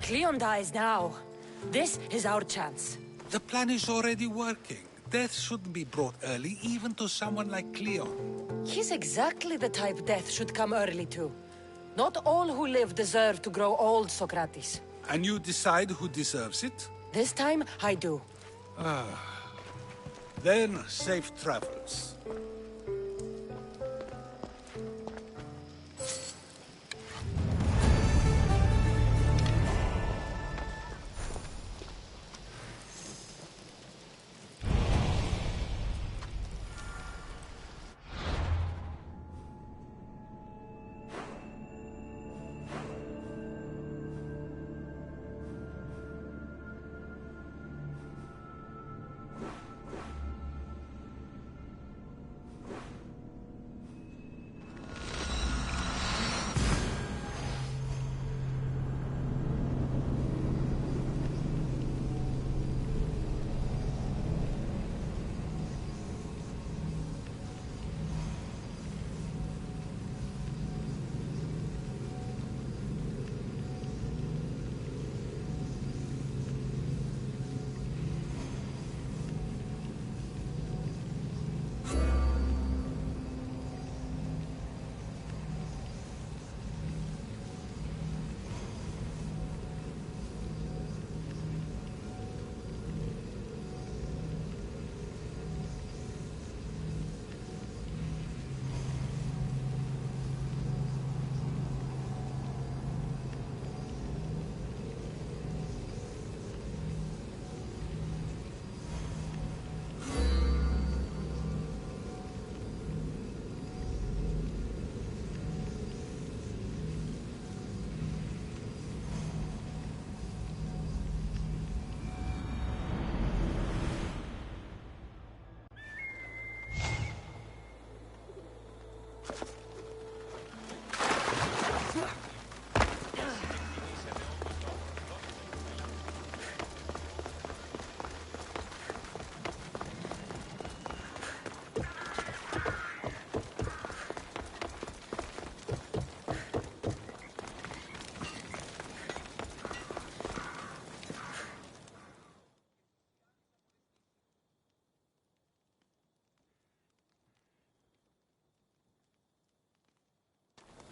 Cleon dies now. This is our chance. The plan is already working. Death shouldn't be brought early, even to someone like Cleon. He's exactly the type death should come early to. Not all who live deserve to grow old, Socrates. And you decide who deserves it? This time, I do. Then, safe travels.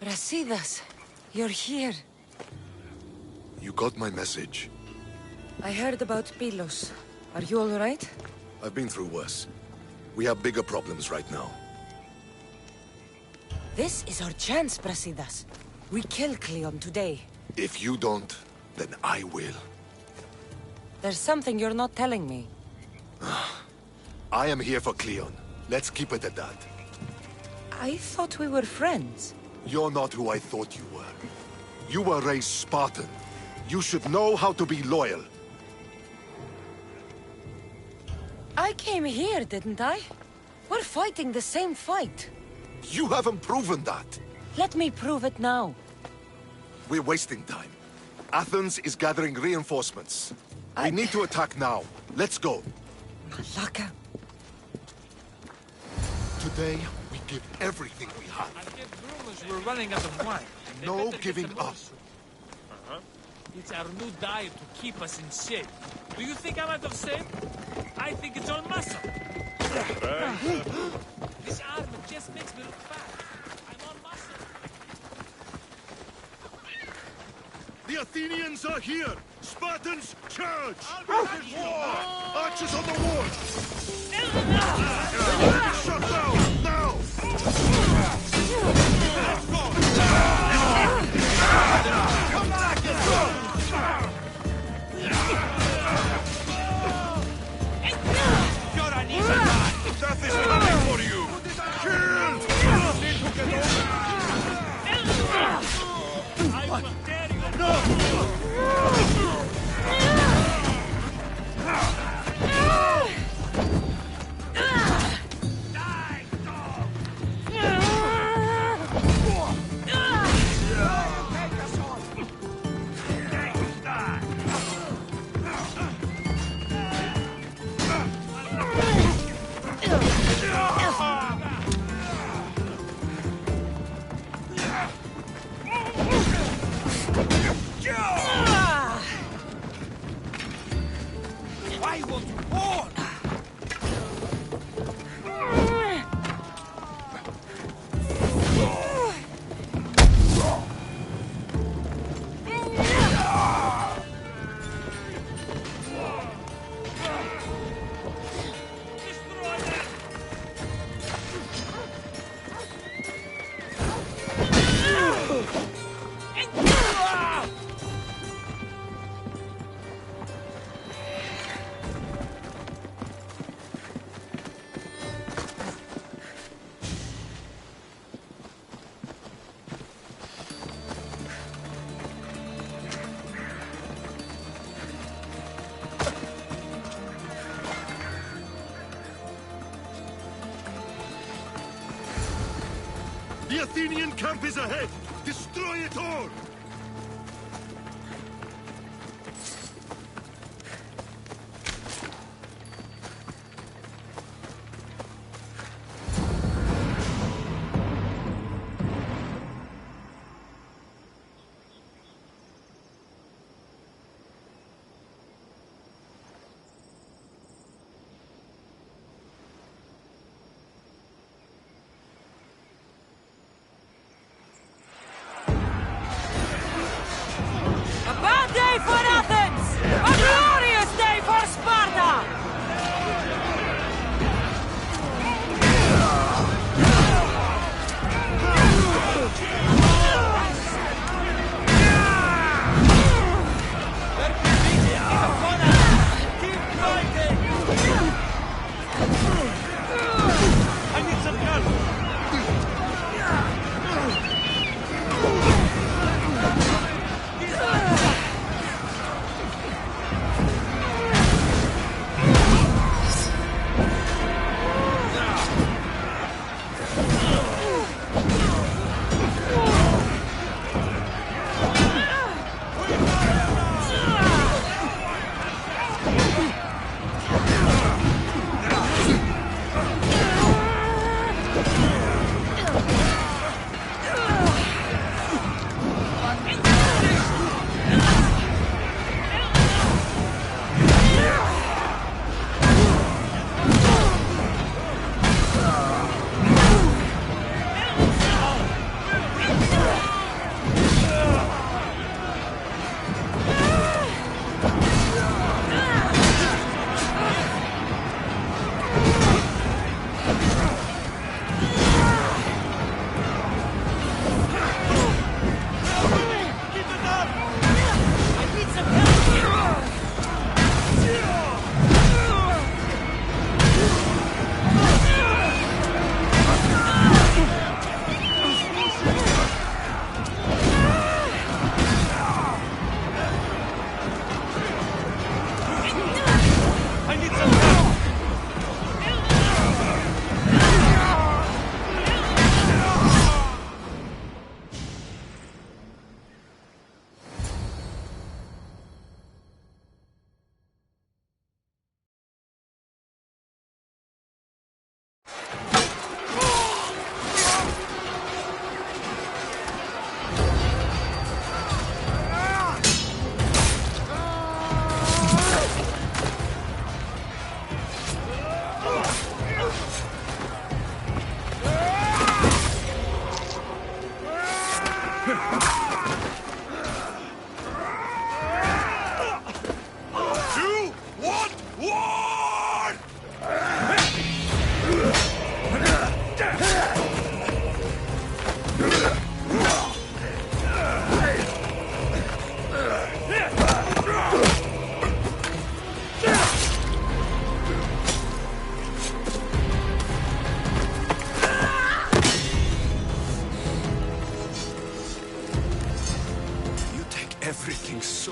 Brasidas, you're here. You got my message. I heard about Pilos. Are you all right? I've been through worse. We have bigger problems right now. This is our chance, Brasidas. We kill Cleon today. If you don't, then I will. There's something you're not telling me. I am here for Cleon. Let's keep it at that. I thought we were friends. You're not who I thought you were. You were raised Spartan. You should know how to be loyal. I came here, didn't I? We're fighting the same fight. You haven't proven that. Let me prove it now. We're wasting time. Athens is gathering reinforcements. We need to attack now. Let's go. Malaka. Today, we give everything we have. I get rumors we're running out of wine. No giving up. It's our new diet to keep us in shape. Do you think I'm out of shape? I think it's all muscle. This armor just makes me look fat. I'm on muscle. The Athenians are here! Spartans, charge! Archers on the wall! Shut down, now! Come back and go! You're an easy man! Death is coming for you! Kill! I will tear you apart! I want more! The Athenian camp is ahead! Destroy it all!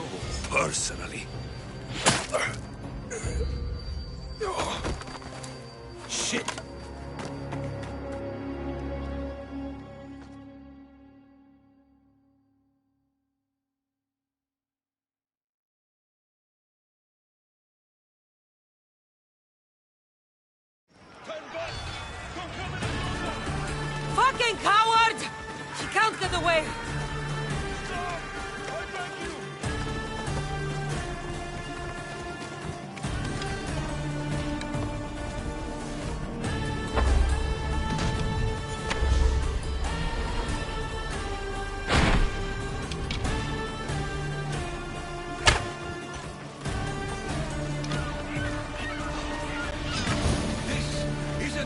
so personally. Shit! Fucking coward! He can't get away!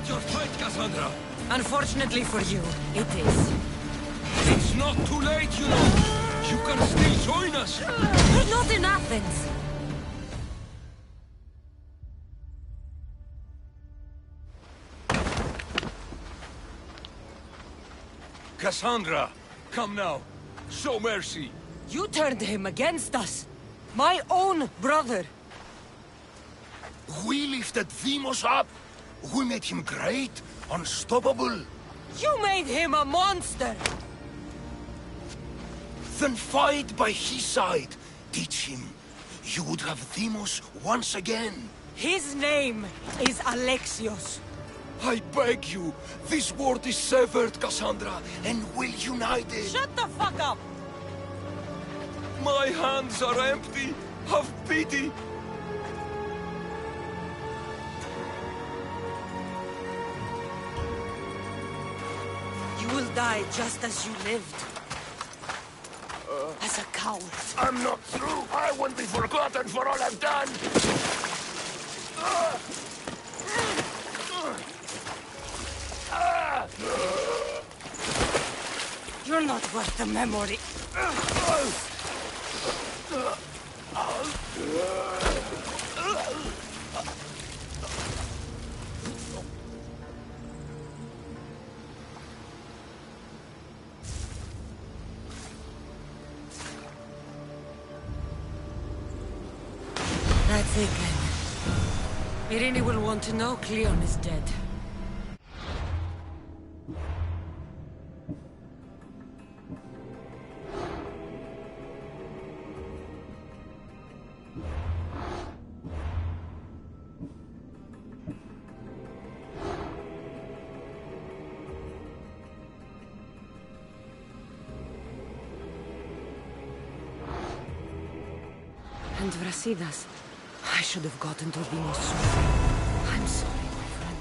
Your fight, Cassandra! Unfortunately for you, it is. It's not too late, you know! You can still join us! We're not in Athens! Cassandra! Come now! Show mercy! You turned him against us! My own brother! We lifted Deimos up! We made him great! Unstoppable! You made him a monster! Then fight by his side! Teach him! You would have Deimos once again! His name is Alexios. I beg you! This world is severed, Cassandra, and we'll unite it! Shut the fuck up! My hands are empty! Have pity! You will die just as you lived. As a coward. I'm not through! I won't be forgotten for all I've done! You're not worth the memory. That's it then. Irene will want to know Cleon is dead. And Brasidas. I should have gotten to Deimos sooner. I'm sorry, my friend.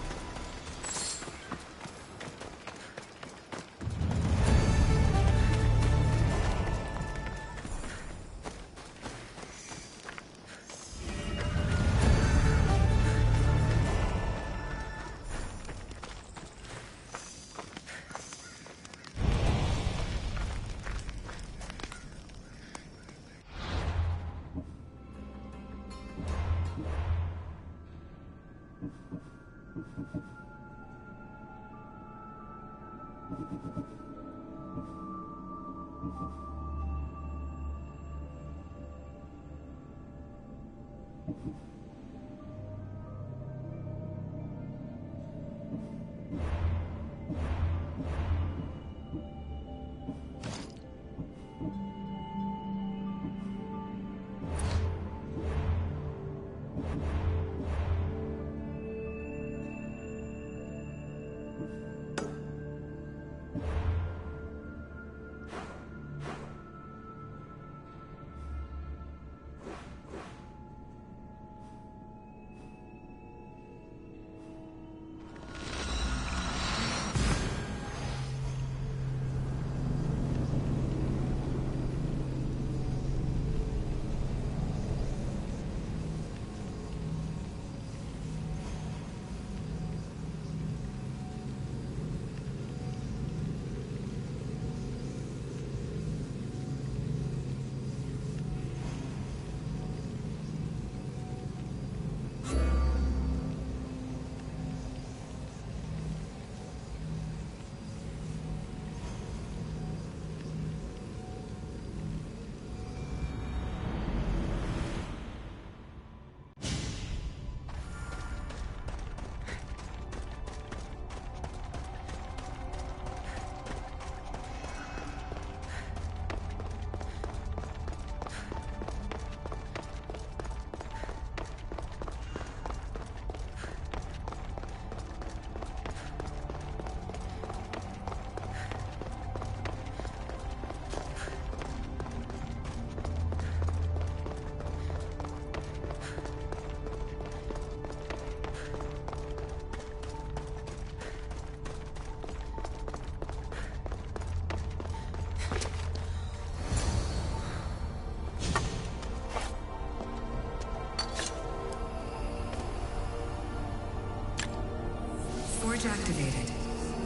Forge activated.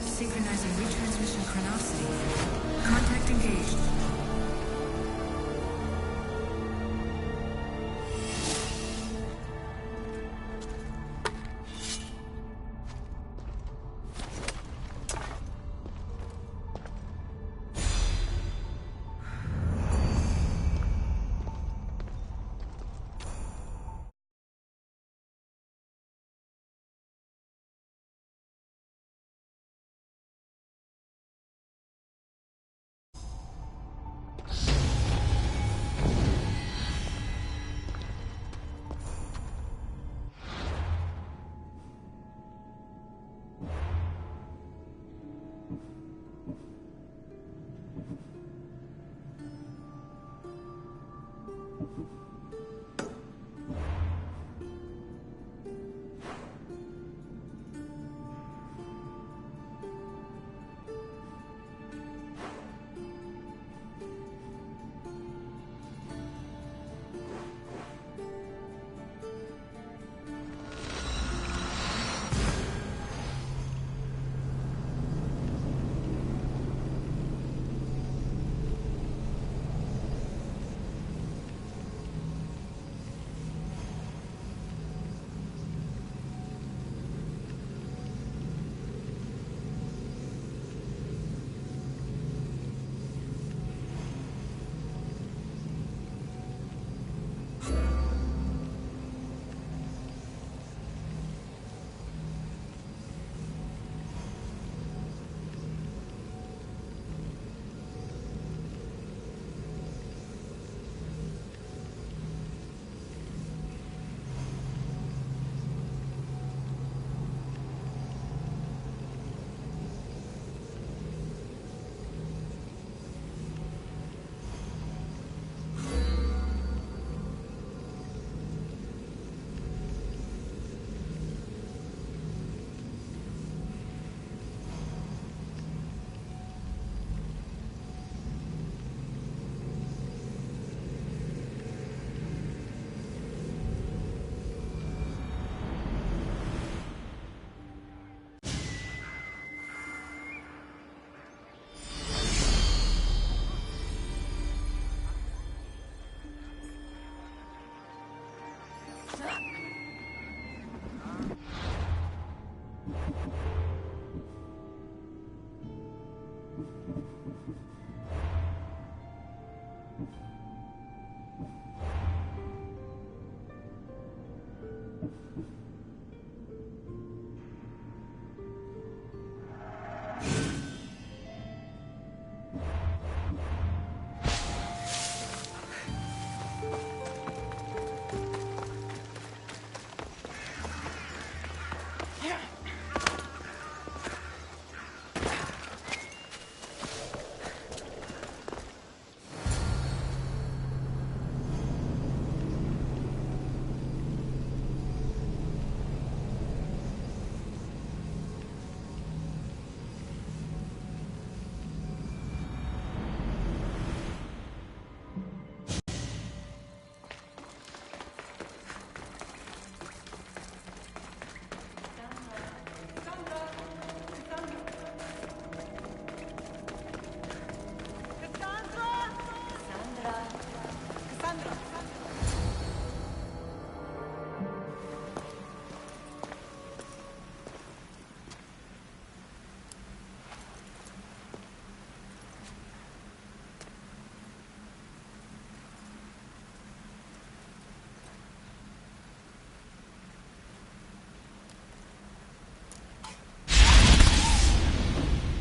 Synchronizing retransmission chronicity. Contact engaged.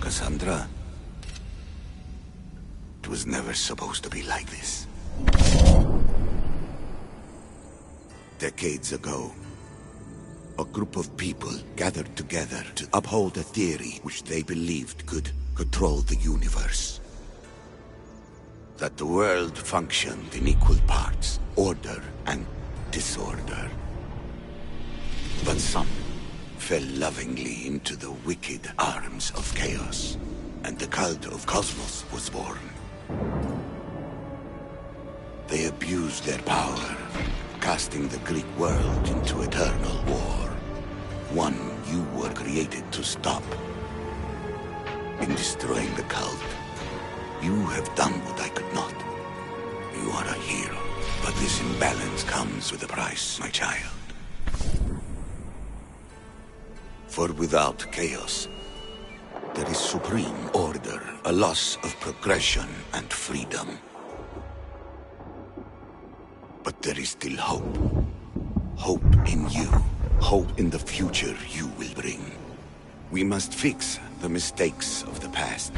Cassandra, it was never supposed to be like this. Decades ago, a group of people gathered together to uphold a theory which they believed could control the universe. That the world functioned in equal parts, order and disorder. But some fell lovingly into the wicked arms of chaos, and the cult of Cosmos was born. They abused their power, casting the Greek world into eternal war. One you were created to stop. In destroying the cult, you have done what I could not. You are a hero, but this imbalance comes with a price, my child. For without chaos, there is supreme order, a loss of progression and freedom. But there is still hope. Hope in you. Hope in the future you will bring. We must fix the mistakes of the past.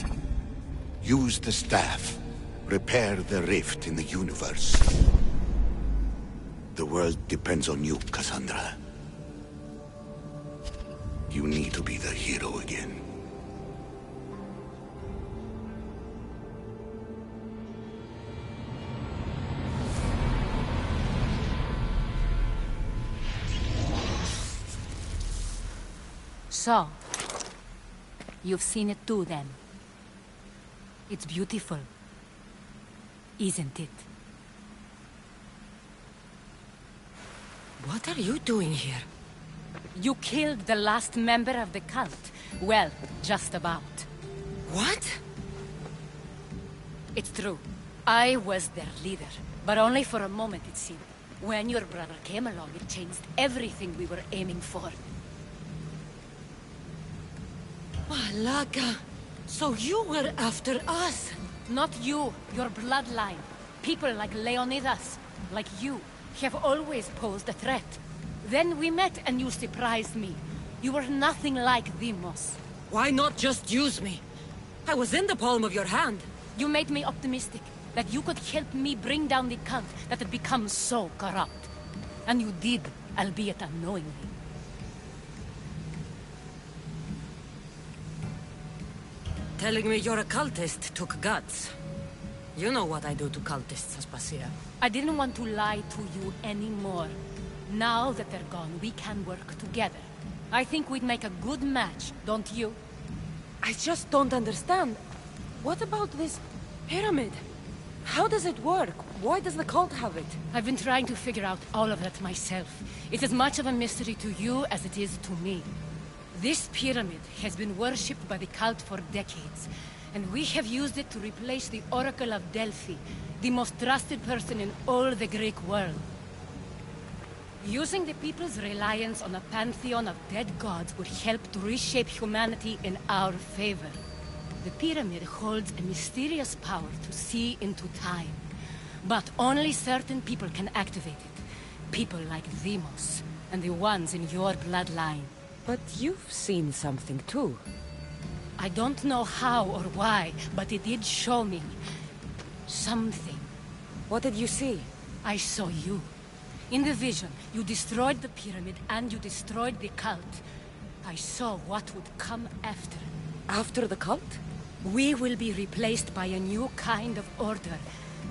Use the staff. Repair the rift in the universe. The world depends on you, Cassandra. You need to be the hero again. So, you've seen it too, then. It's beautiful, isn't it? What are you doing here? You killed the last member of the cult. Well, just about. What? It's true. I was their leader, but only for a moment, it seemed. When your brother came along, it changed everything we were aiming for. Malaka, so you were after us? Not you, your bloodline. People like Leonidas, like you, have always posed a threat. Then we met and you surprised me. You were nothing like Demos. Why not just use me? I was in the palm of your hand. You made me optimistic that you could help me bring down the cult that had become so corrupt. And you did, albeit unknowingly. Telling me you're a cultist took guts. You know what I do to cultists, Aspasia. I didn't want to lie to you anymore. Now that they're gone, we can work together. I think we'd make a good match, don't you? I just don't understand. What about this pyramid? How does it work? Why does the cult have it? I've been trying to figure out all of that myself. It's as much of a mystery to you as it is to me. This pyramid has been worshipped by the cult for decades, and we have used it to replace the Oracle of Delphi, the most trusted person in all the Greek world. Using the people's reliance on a pantheon of dead gods would help to reshape humanity in our favor. The pyramid holds a mysterious power to see into time, but only certain people can activate it. People like Demos, and the ones in your bloodline. But you've seen something too. I don't know how or why, but it did show me something. What did you see? I saw you. In the vision, you destroyed the pyramid and you destroyed the cult. I saw what would come after. After the cult? We will be replaced by a new kind of order.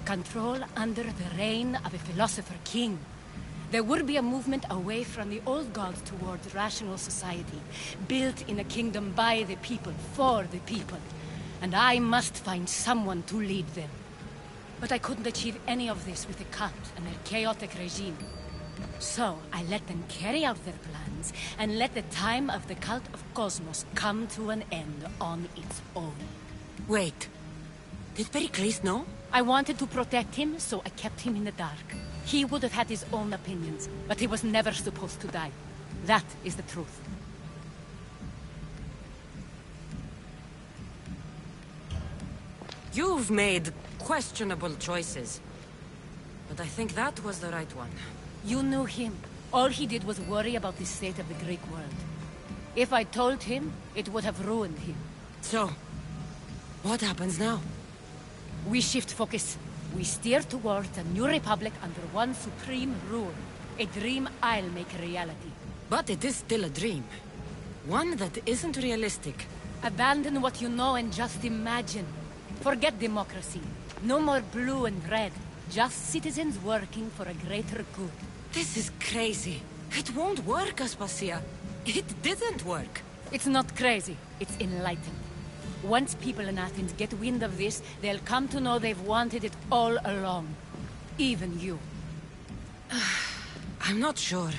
Control under the reign of a philosopher king. There would be a movement away from the old gods towards rational society, built in a kingdom by the people, for the people. And I must find someone to lead them. But I couldn't achieve any of this with the cult and their chaotic regime. So I let them carry out their plans, and let the time of the cult of Cosmos come to an end on its own. Wait. Did Pericles know? I wanted to protect him, so I kept him in the dark. He would have had his own opinions, but he was never supposed to die. That is the truth. You've made questionable choices. But I think that was the right one. You knew him. All he did was worry about the state of the Greek world. If I told him, it would have ruined him. So, what happens now? We shift focus. We steer towards a new republic under one supreme rule. A dream I'll make a reality. But it is still a dream. One that isn't realistic. Abandon what you know and just imagine. Forget democracy. No more blue and red. Just citizens working for a greater good. This is crazy. It won't work, Aspasia. It didn't work. It's not crazy. It's enlightened. Once people in Athens get wind of this, they'll come to know they've wanted it all along. Even you. I'm not sure.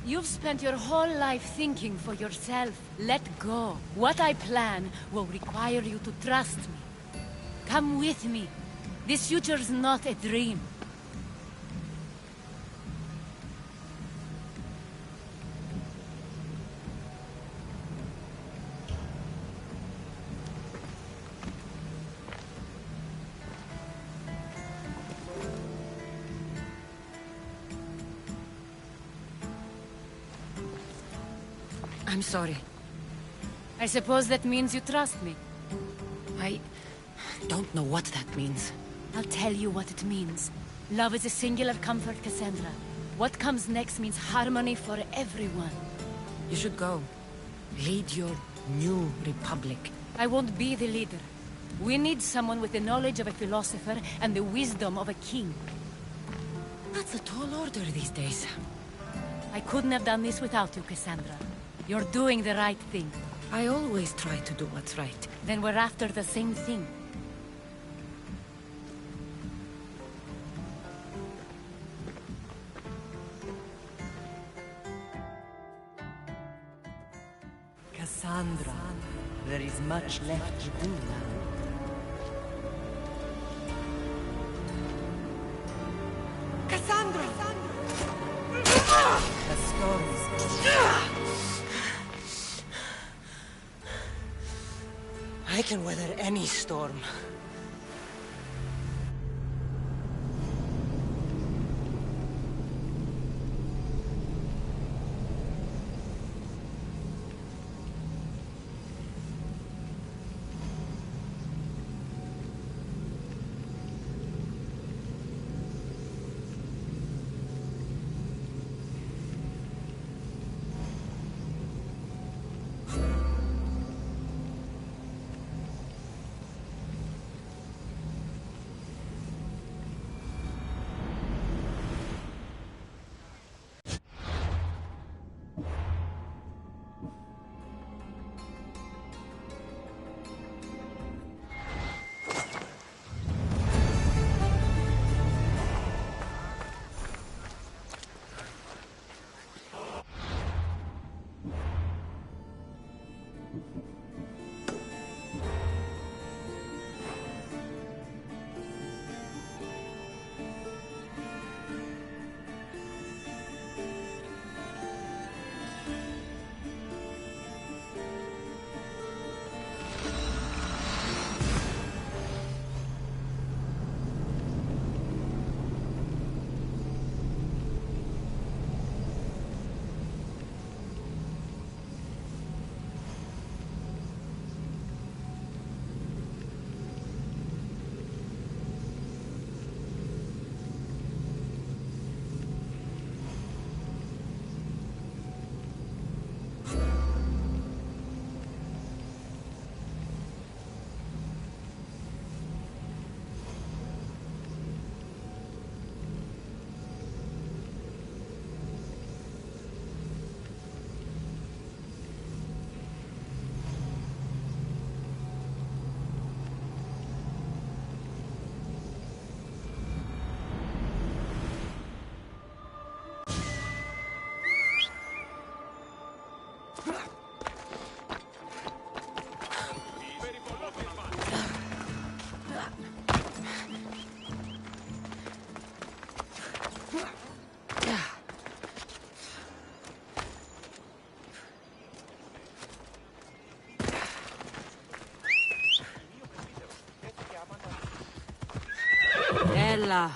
You've spent your whole life thinking for yourself. Let go. What I plan will require you to trust me. Come with me. This future's not a dream. I'm sorry. I suppose that means you trust me. I don't know what that means. I'll tell you what it means. Love is a singular comfort, Cassandra. What comes next means harmony for everyone. You should go. Lead your new republic. I won't be the leader. We need someone with the knowledge of a philosopher and the wisdom of a king. That's a tall order these days. I couldn't have done this without you, Cassandra. You're doing the right thing. I always try to do what's right. Then we're after the same thing. Cassandra, there is much left to do now. Cassandra! The storm is gone. I can weather any storm. Ella.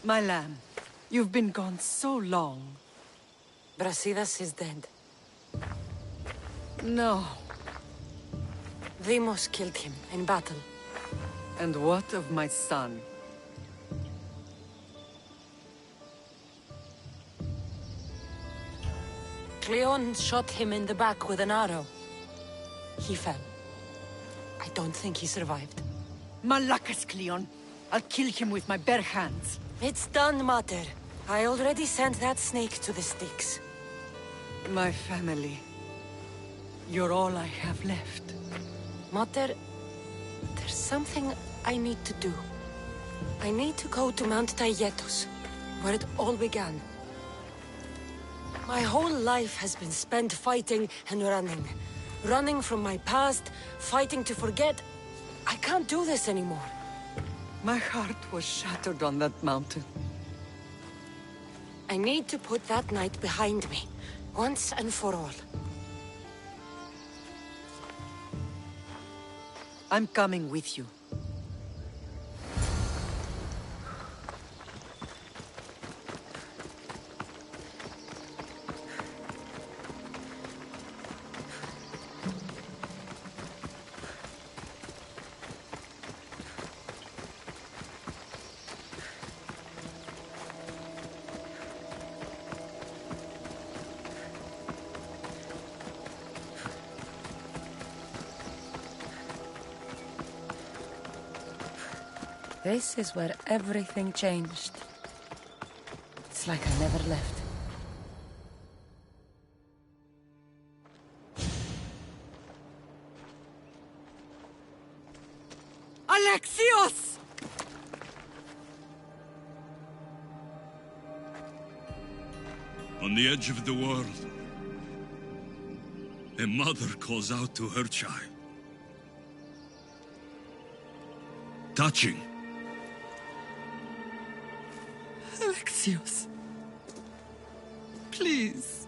My lamb, you've been gone so long. Brasidas is dead. No. Vimos killed him in battle. And what of my son? Cleon shot him in the back with an arrow. He fell. I don't think he survived. Malakas, Cleon. I'll kill him with my bare hands. It's done, Mater. I already sent that snake to the sticks. My family. You're all I have left. Mater, there's something I need to do. I need to go to Mount Tayetos, where it all began. My whole life has been spent fighting and running. Running from my past, fighting to forget. I can't do this anymore. My heart was shattered on that mountain. I need to put that night behind me, once and for all. I'm coming with you. This is where everything changed. It's like I never left. Alexios! On the edge of the world, a mother calls out to her child. Touching. Alexios. Please.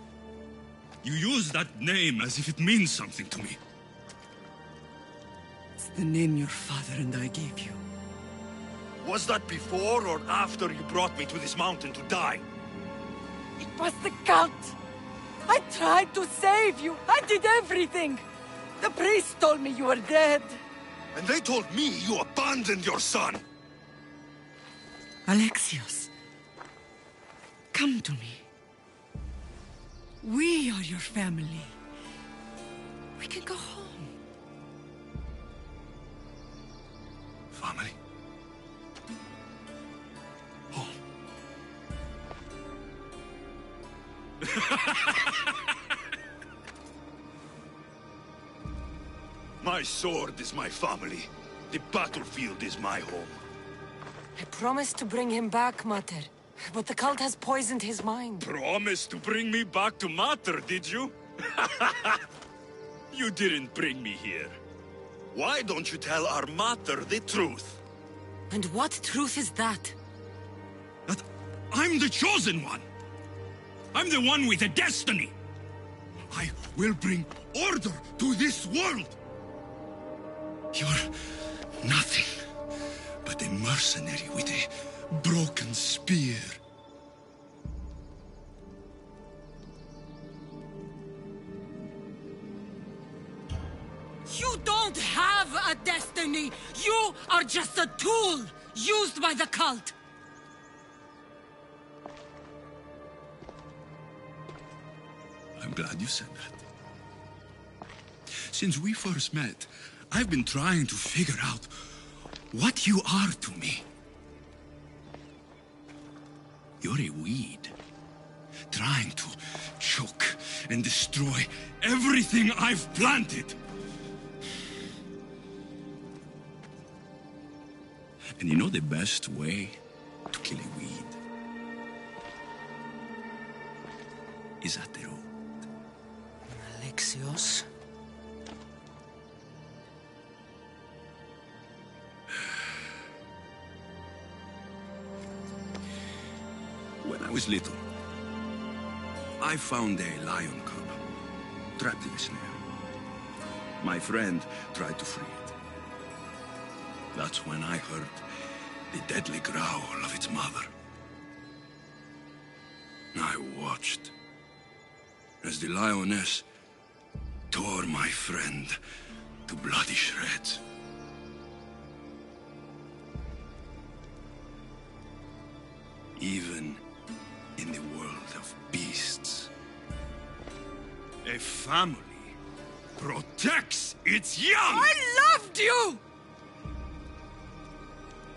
You use that name as if it means something to me. It's the name your father and I gave you. Was that before or after you brought me to this mountain to die? It was the cult! I tried to save you! I did everything! The priest told me you were dead! And they told me you abandoned your son! Alexios, come to me. We are your family. We can go home. Family? Home? My sword is my family. The battlefield is my home. I promised to bring him back, Mater. But the cult has poisoned his mind. Promised to bring me back to Mater, did you? You didn't bring me here. Why don't you tell our Mater the truth? And what truth is that? That I'm the chosen one. I'm the one with a destiny. I will bring order to this world. You're nothing but a mercenary with a broken spear. You don't have a destiny! You are just a tool used by the cult! I'm glad you said that. Since we first met, I've been trying to figure out what you are to me. You're a weed, trying to choke and destroy everything I've planted. And you know the best way to kill a weed is at the root. Alexios? When I was little, I found a lion cub trapped in a snare. My friend tried to free it. That's when I heard the deadly growl of its mother. I watched as the lioness tore my friend to bloody shreds. Even in the world of beasts, a family protects its young! I loved you!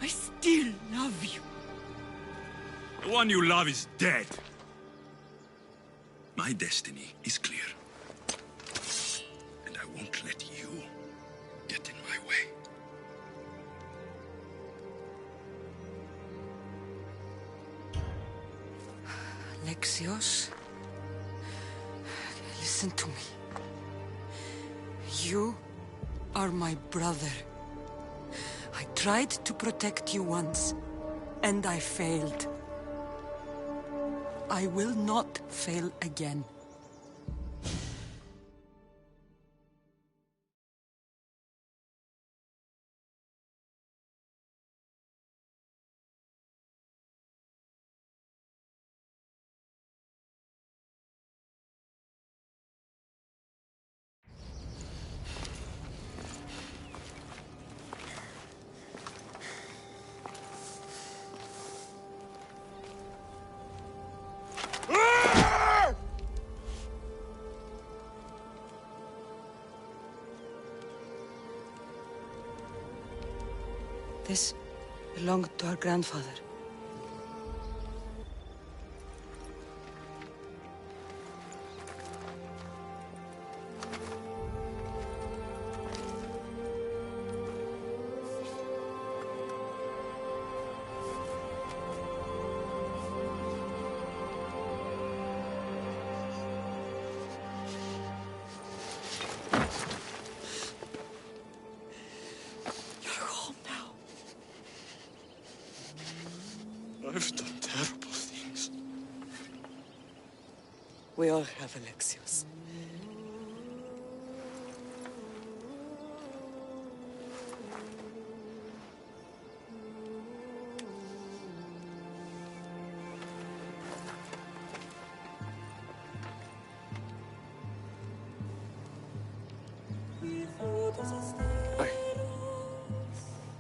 I still love you. The one you love is dead. My destiny is clear. And I won't let you get in my way. Alexios, listen to me. You are my brother. I tried to protect you once, and I failed. I will not fail again. This belonged to our grandfather. I've done terrible things. We all have, Alexios.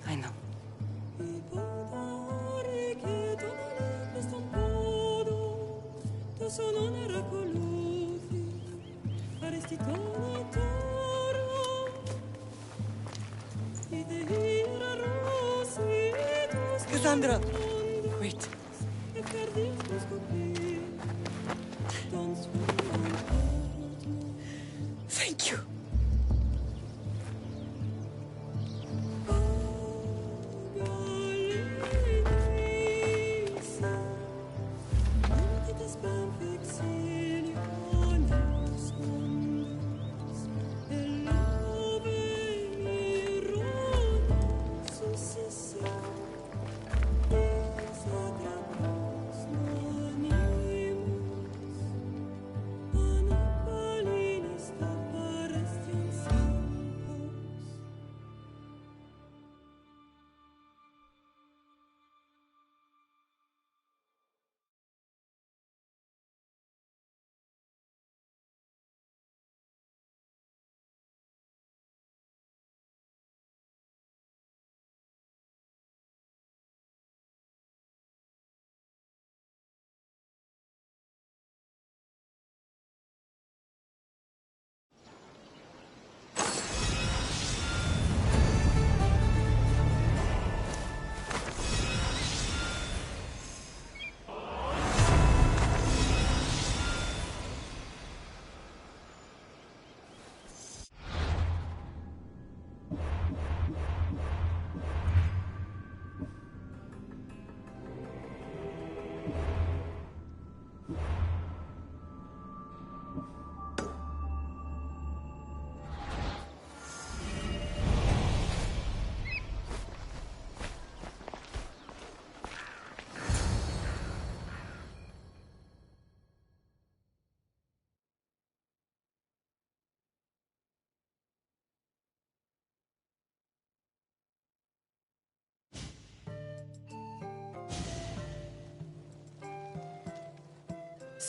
I know. Cassandra! Wait. Thank you.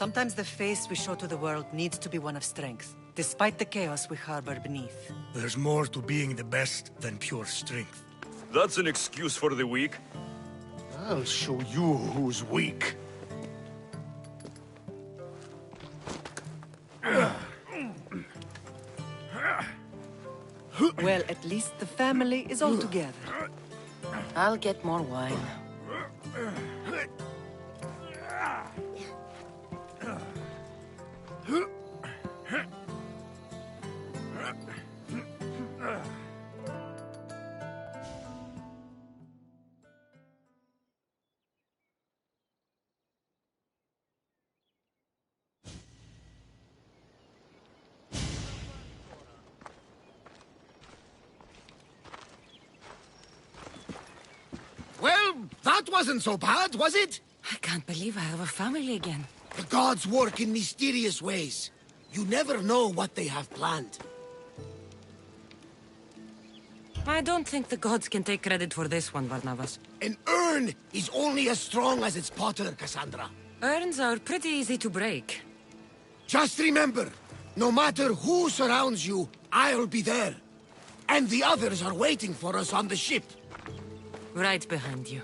Sometimes the face we show to the world needs to be one of strength, despite the chaos we harbor beneath. There's more to being the best than pure strength. That's an excuse for the weak. I'll show you who's weak. Well, at least the family is all together. I'll get more wine. Well, that wasn't so bad, was it? I can't believe I have a family again. The gods work in mysterious ways. You never know what they have planned. I don't think the gods can take credit for this one, Barnabas. An urn is only as strong as its potter, Cassandra. Urns are pretty easy to break. Just remember, no matter who surrounds you, I'll be there. And the others are waiting for us on the ship. Right behind you.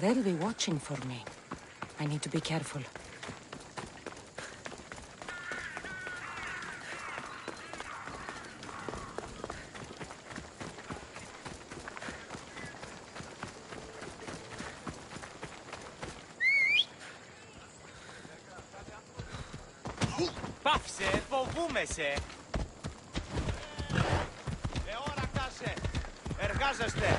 They'll be watching for me. I need to be careful. Πάψε, φοβούμαι σε. βγάζεστε!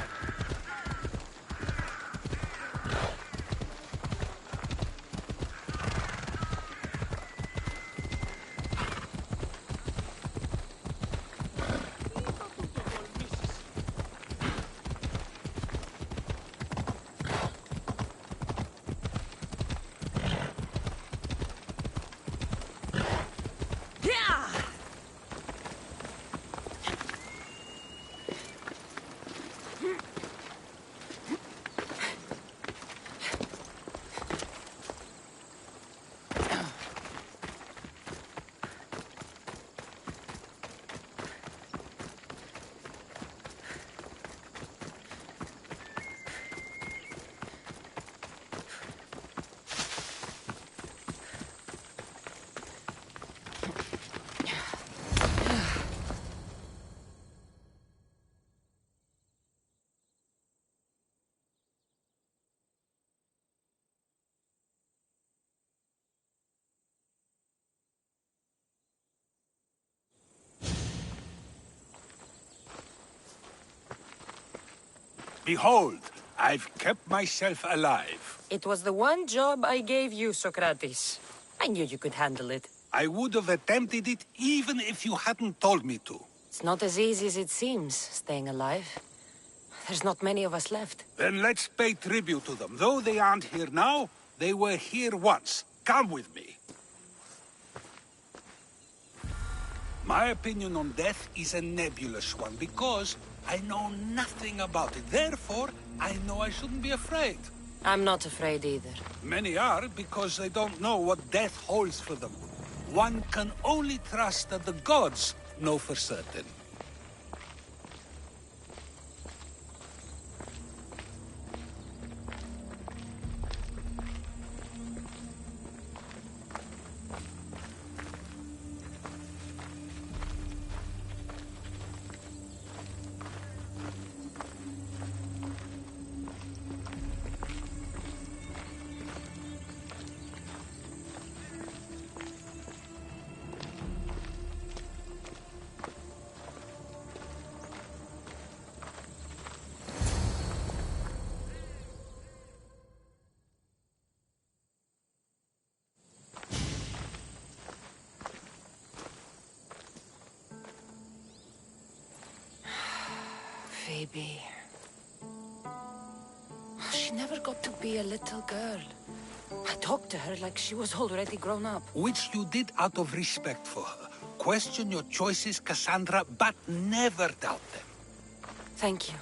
Behold, I've kept myself alive. It was the one job I gave you, Socrates. I knew you could handle it. I would have attempted it even if you hadn't told me to. It's not as easy as it seems, staying alive. There's not many of us left. Then let's pay tribute to them. Though they aren't here now, they were here once. Come with me. My opinion on death is a nebulous one, because I know nothing about it. Therefore, I know I shouldn't be afraid. I'm not afraid either. Many are, because they don't know what death holds for them. One can only trust that the gods know for certain. Phoebe. She never got to be a little girl. I talked to her like she was already grown up. Which you did out of respect for her. Question your choices, Cassandra, but never doubt them. Thank you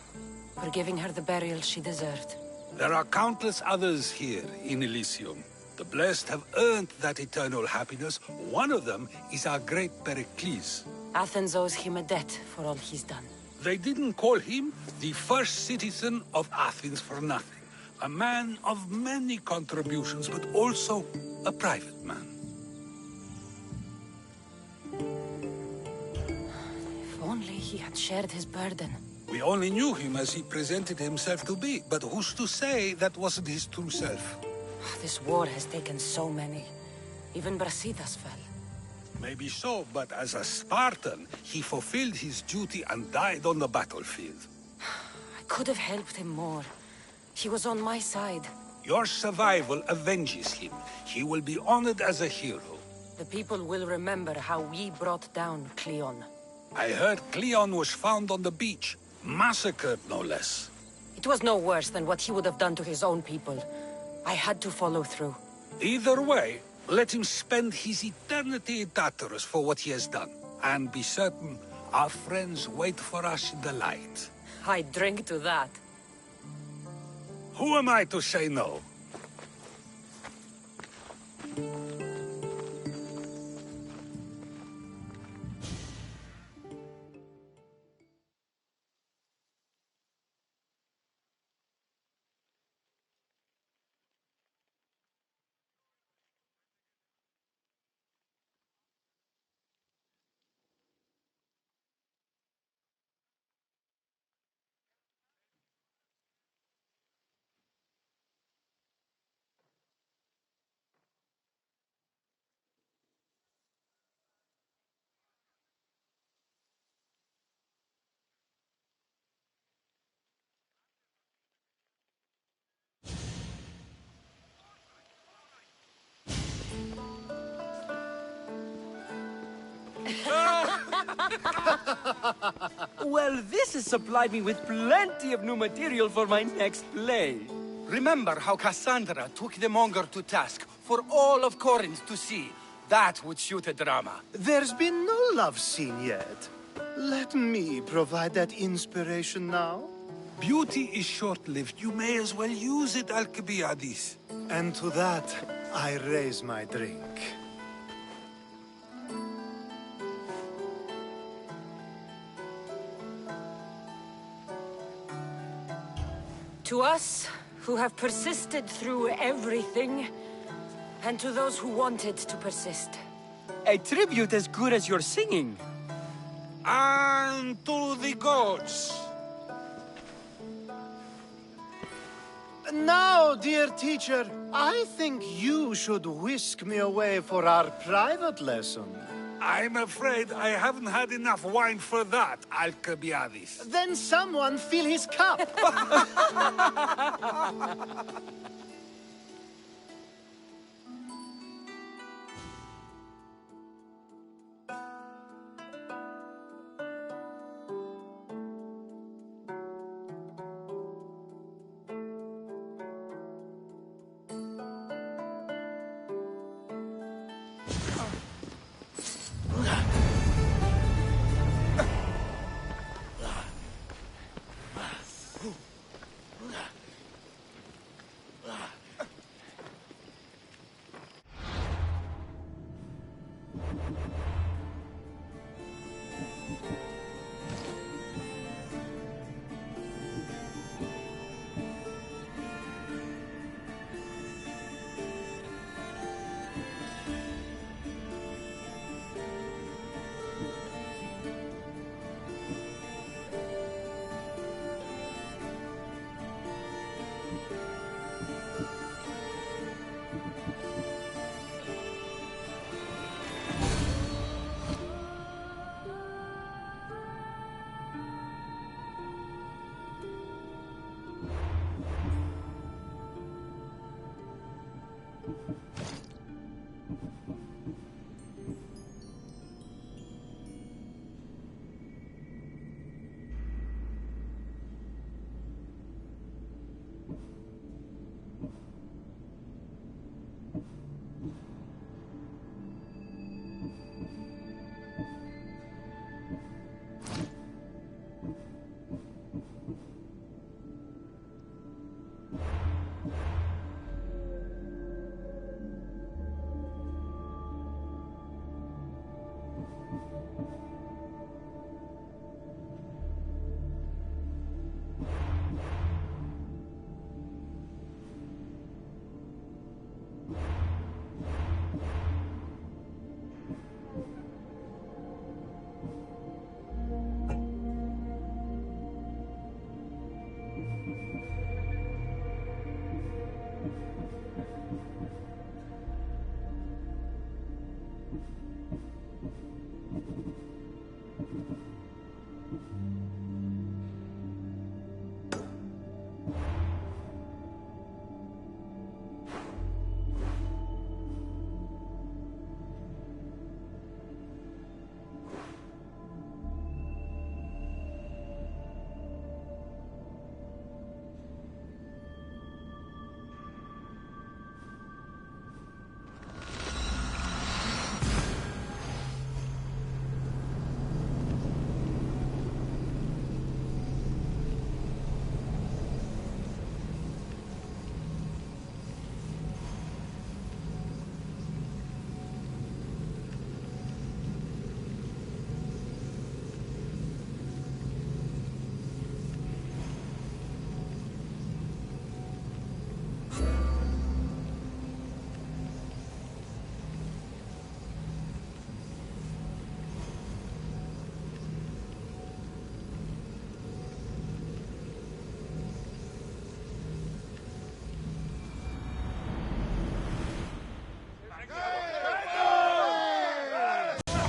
for giving her the burial she deserved. There are countless others here in Elysium. The blessed have earned that eternal happiness. One of them is our great Pericles. Athens owes him a debt for all he's done. They didn't call him the first citizen of Athens for nothing. A man of many contributions, but also a private man. If only he had shared his burden. We only knew him as he presented himself to be, but who's to say that wasn't his true self? This war has taken so many. Even Brasidas fell. Maybe so, but as a Spartan, he fulfilled his duty and died on the battlefield. I could have helped him more. He was on my side. Your survival avenges him. He will be honored as a hero. The people will remember how we brought down Cleon. I heard Cleon was found on the beach. Massacred, no less. It was no worse than what he would have done to his own people. I had to follow through. Either way, let him spend his eternity in Tartarus for what he has done. And be certain, our friends wait for us in the light. I drink to that. Who am I to say no? Well, this has supplied me with plenty of new material for my next play. Remember how Cassandra took the monger to task for all of Corinth to see? That would shoot a drama. There's been no love scene yet. Let me provide that inspiration now. Beauty is short-lived. You may as well use it, Alcibiades. And to that, I raise my drink. To us, who have persisted through everything, and to those who wanted to persist. A tribute as good as your singing. And to the gods. Now, dear teacher, I think you should whisk me away for our private lesson. I'm afraid I haven't had enough wine for that, Alcibiades. Then someone fill his cup.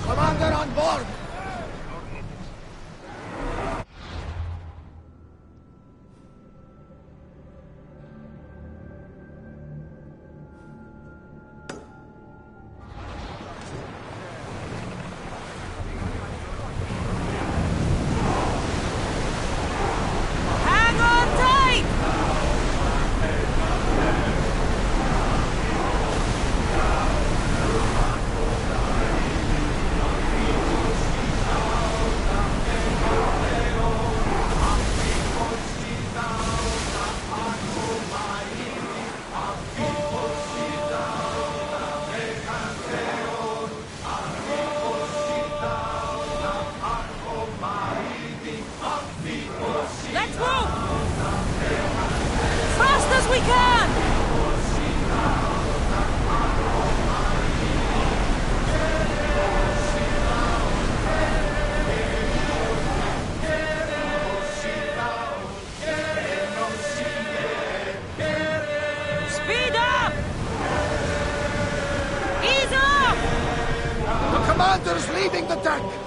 Commander on board! Commander's leading the attack!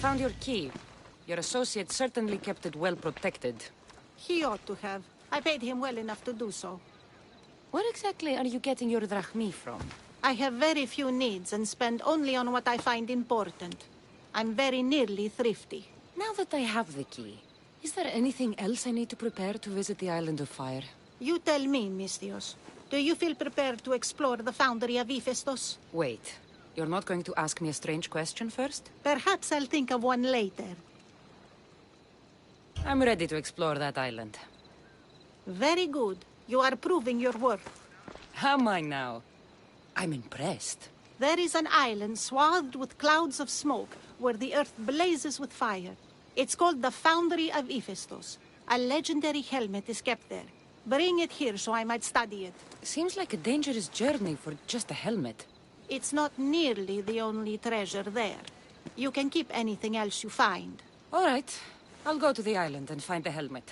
found your key. Your associate certainly kept it well protected. He ought to have. I paid him well enough to do so. Where exactly are you getting your drachmi from? I have very few needs and spend only on what I find important. I'm very nearly thrifty. Now that I have the key, is there anything else I need to prepare to visit the Island of Fire? You tell me, Misthios. Do you feel prepared to explore the foundry of Hephaestus? Wait, you're not going to ask me a strange question first? Perhaps I'll think of one later. I'm ready to explore that island. Very good. You are proving your worth. Am I now? I'm impressed. There is an island swathed with clouds of smoke where the earth blazes with fire. It's called the Foundry of Hephaestus. A legendary helmet is kept there. Bring it here so I might study it. Seems like a dangerous journey for just a helmet. It's not nearly the only treasure there. You can keep anything else you find. All right. I'll go to the island and find the helmet.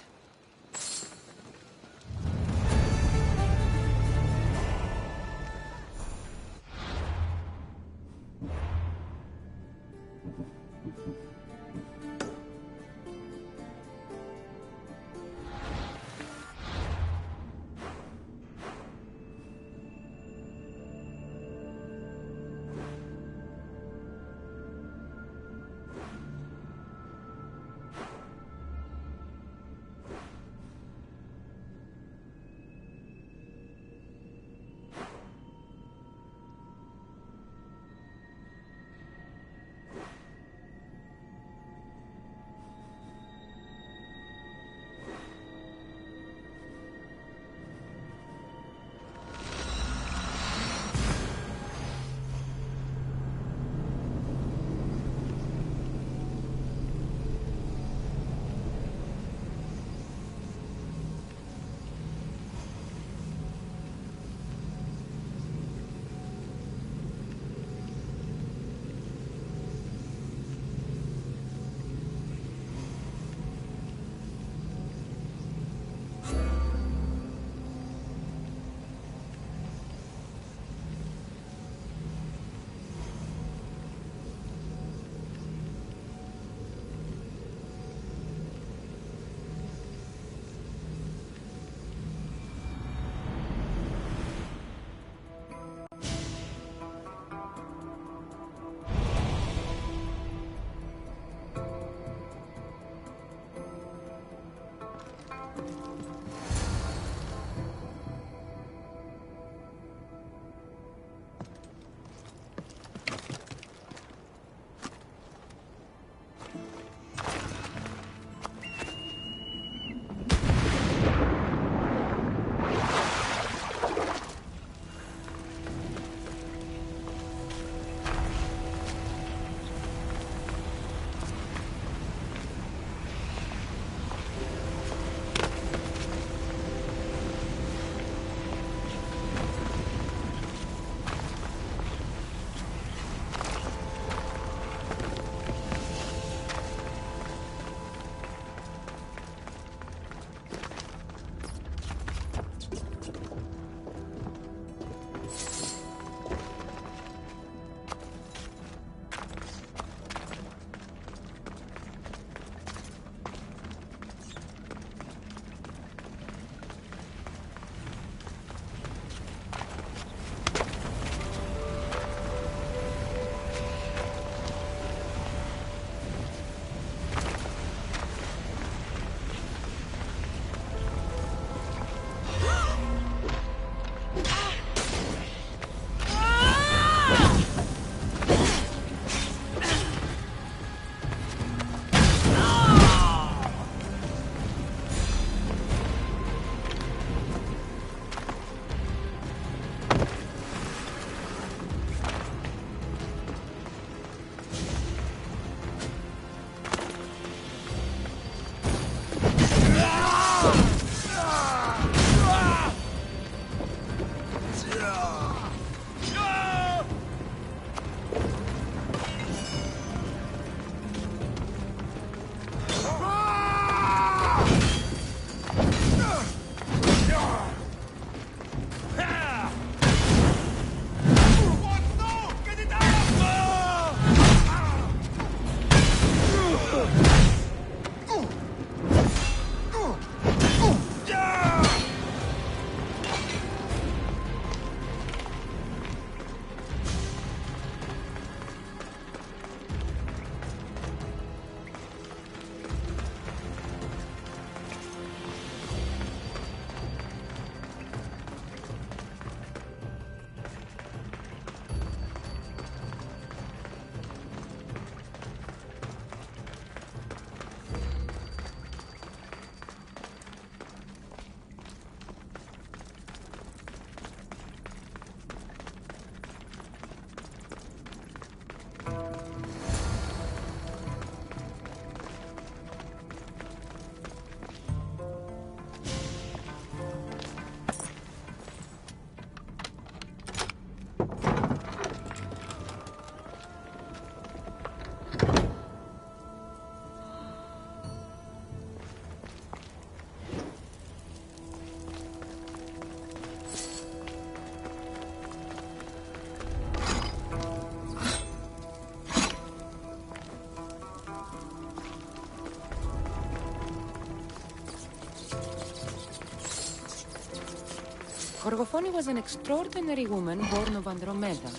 Gorgophone was an extraordinary woman born of Andromeda,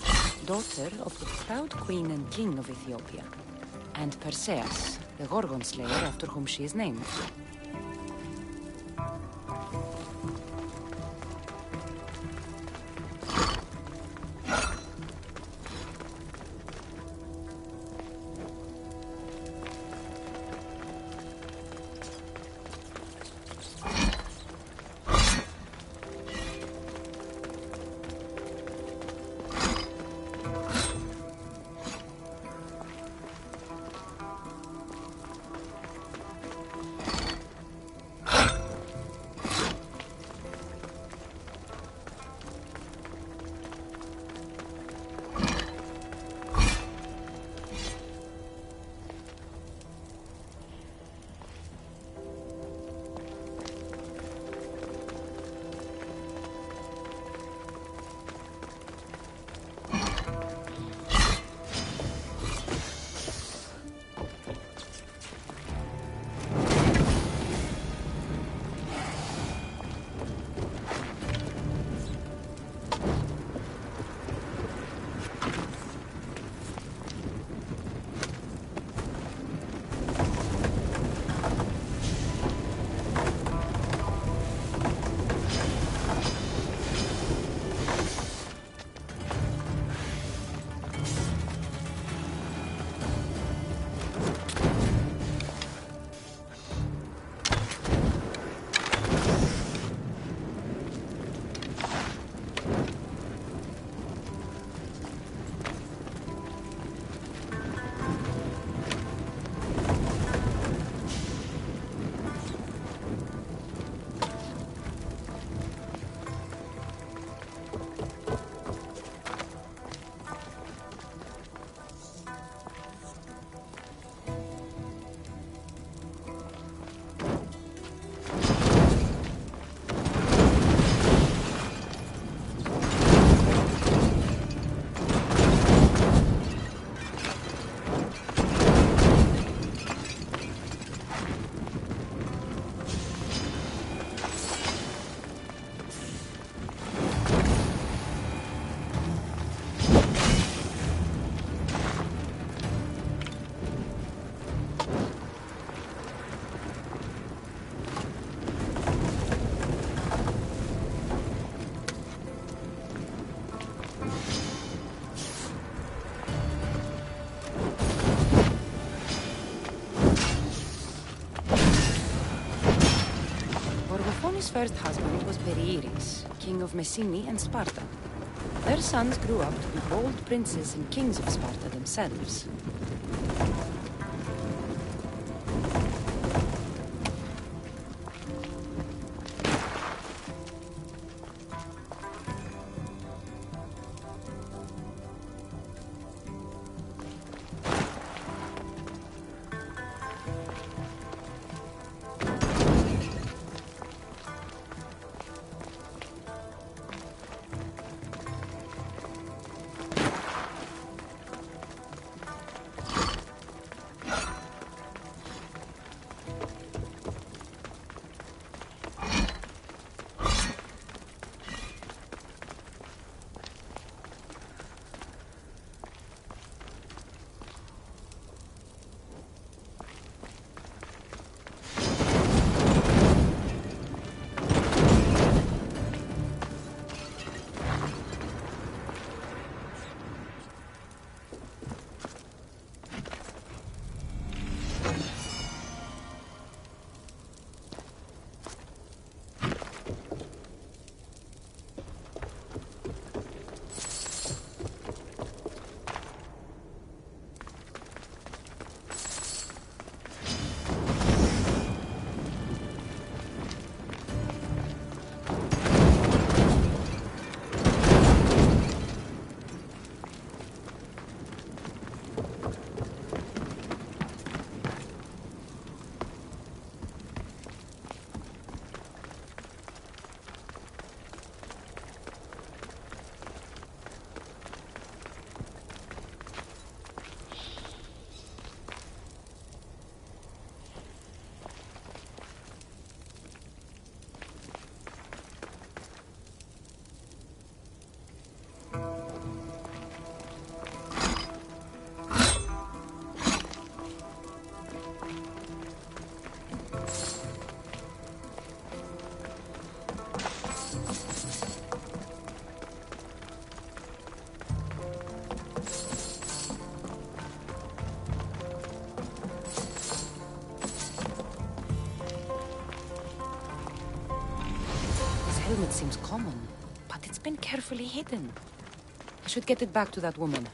daughter of the proud queen and king of Ethiopia, and Perseus, the Gorgon slayer after whom she is named. Gorgophone's first husband was Perieres, king of Messini and Sparta. Their sons grew up to be bold princes and kings of Sparta themselves. helmet seems common, but it's been carefully hidden. I should get it back to that woman.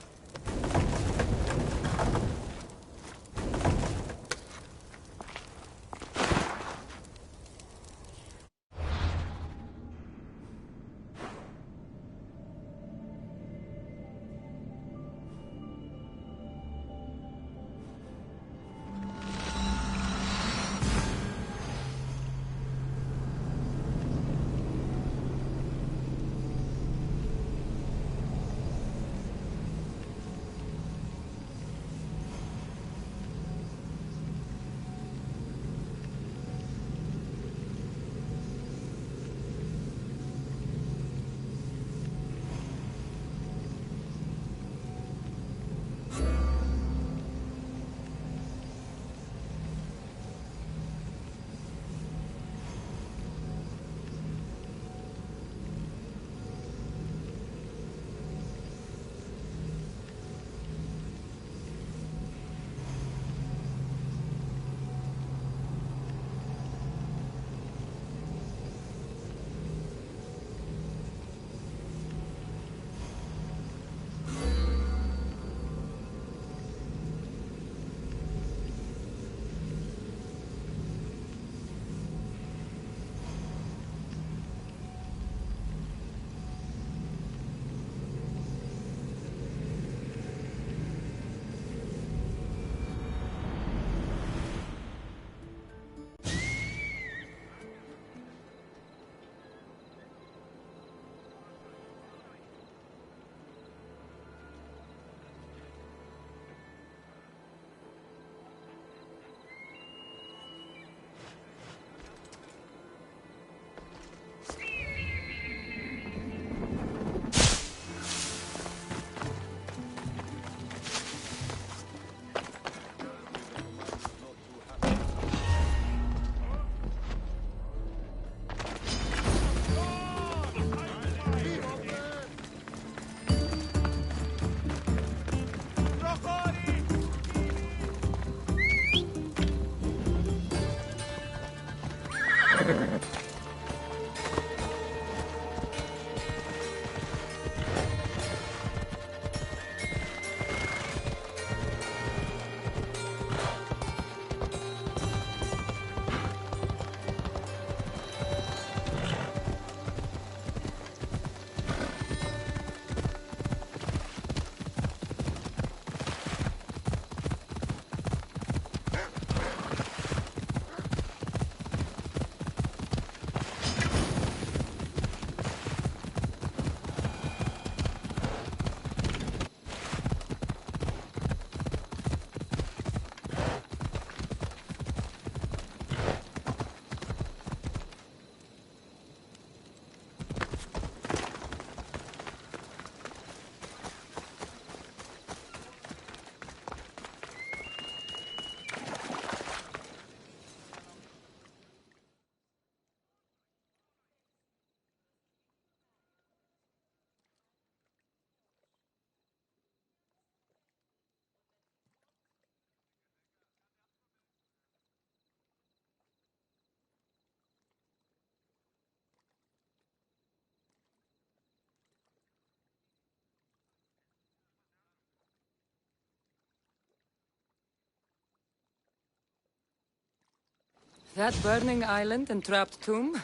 That burning island and trapped tomb?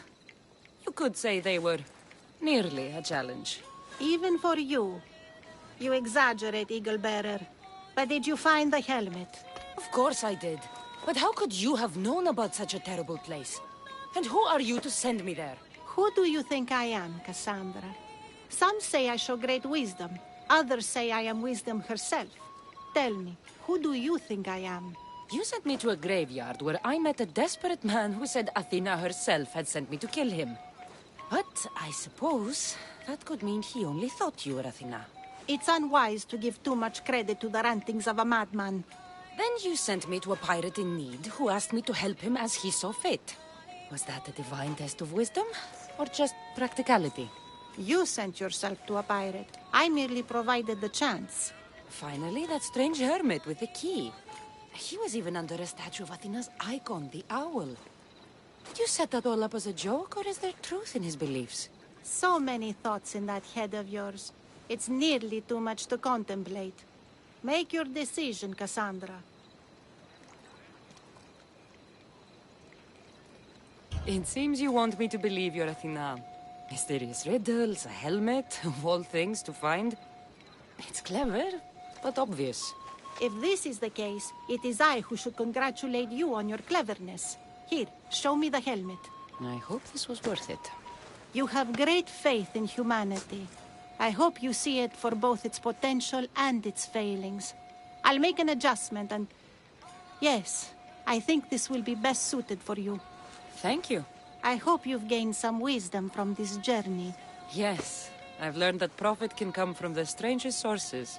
You could say they were nearly a challenge. Even for you. You exaggerate, Eagle Bearer. But did you find the helmet? Of course I did. But how could you have known about such a terrible place? And who are you to send me there? Who do you think I am, Cassandra? Some say I show great wisdom. Others say I am wisdom herself. Tell me, who do you think I am? You sent me to a graveyard where I met a desperate man who said Athena herself had sent me to kill him. But I suppose that could mean he only thought you were Athena. It's unwise to give too much credit to the rantings of a madman. Then you sent me to a pirate in need who asked me to help him as he saw fit. Was that a divine test of wisdom, or just practicality? You sent yourself to a pirate. I merely provided the chance. Finally, that strange hermit with the key. He was even under a statue of Athena's icon, the owl. Did you set that all up as a joke, or is there truth in his beliefs? So many thoughts in that head of yours. It's nearly too much to contemplate. Make your decision, Cassandra. It seems you want me to believe you're Athena. Mysterious riddles, a helmet, of all things to find. It's clever, but obvious. If this is the case, it is I who should congratulate you on your cleverness. Here, show me the helmet. I hope this was worth it. You have great faith in humanity. I hope you see it for both its potential and its failings. I'll make an adjustment and... Yes, I think this will be best suited for you. Thank you. I hope you've gained some wisdom from this journey. Yes, I've learned that profit can come from the strangest sources.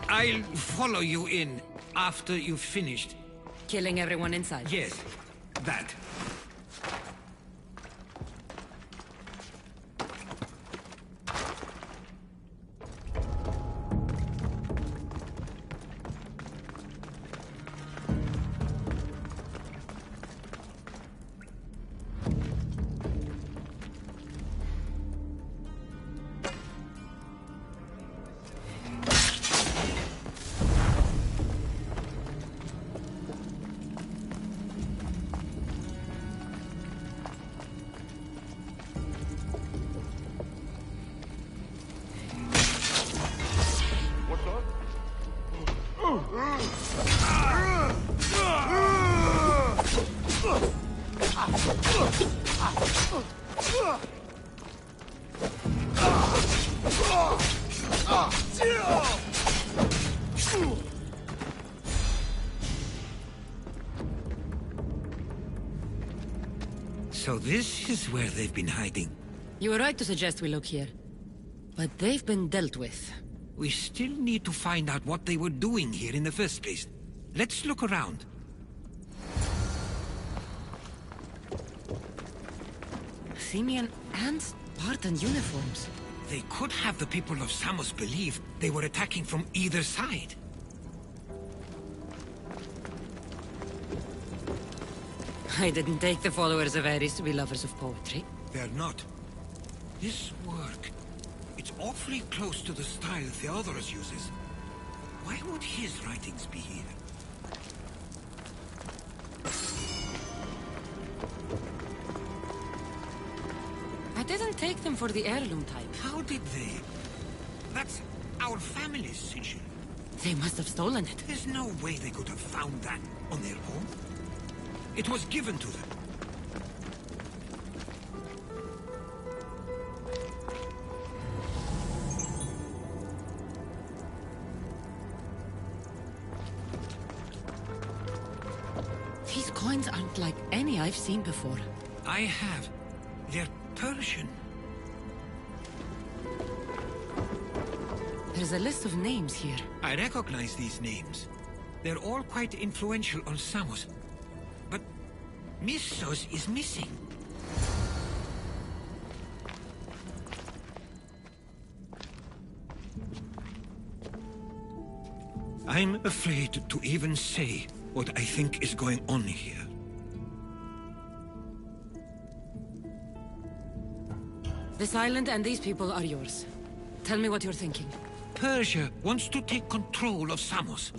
I'll follow you in after you've finished. Killing everyone inside? Yes, that. So this is where they've been hiding. You were right to suggest we look here. But they've been dealt with. We still need to find out what they were doing here in the first place. Let's look around. Athenian and Spartan uniforms. They could have the people of Samos believe they were attacking from either side. I didn't take the followers of Ares to be lovers of poetry. They're not. This work, it's awfully close to the style Theodorus uses. Why would his writings be here? I didn't take them for the heirloom type. How did they? That's our family's sigil. They must have stolen it. There's no way they could have found that on their own. It was given to them. These coins aren't like any I've seen before. I have. They're Persian. There's a list of names here. I recognize these names. They're all quite influential on Samos. But Missos is missing. I'm afraid to even say what I think is going on here. This island and these people are yours. Tell me what you're thinking. Persia wants to take control of Samos.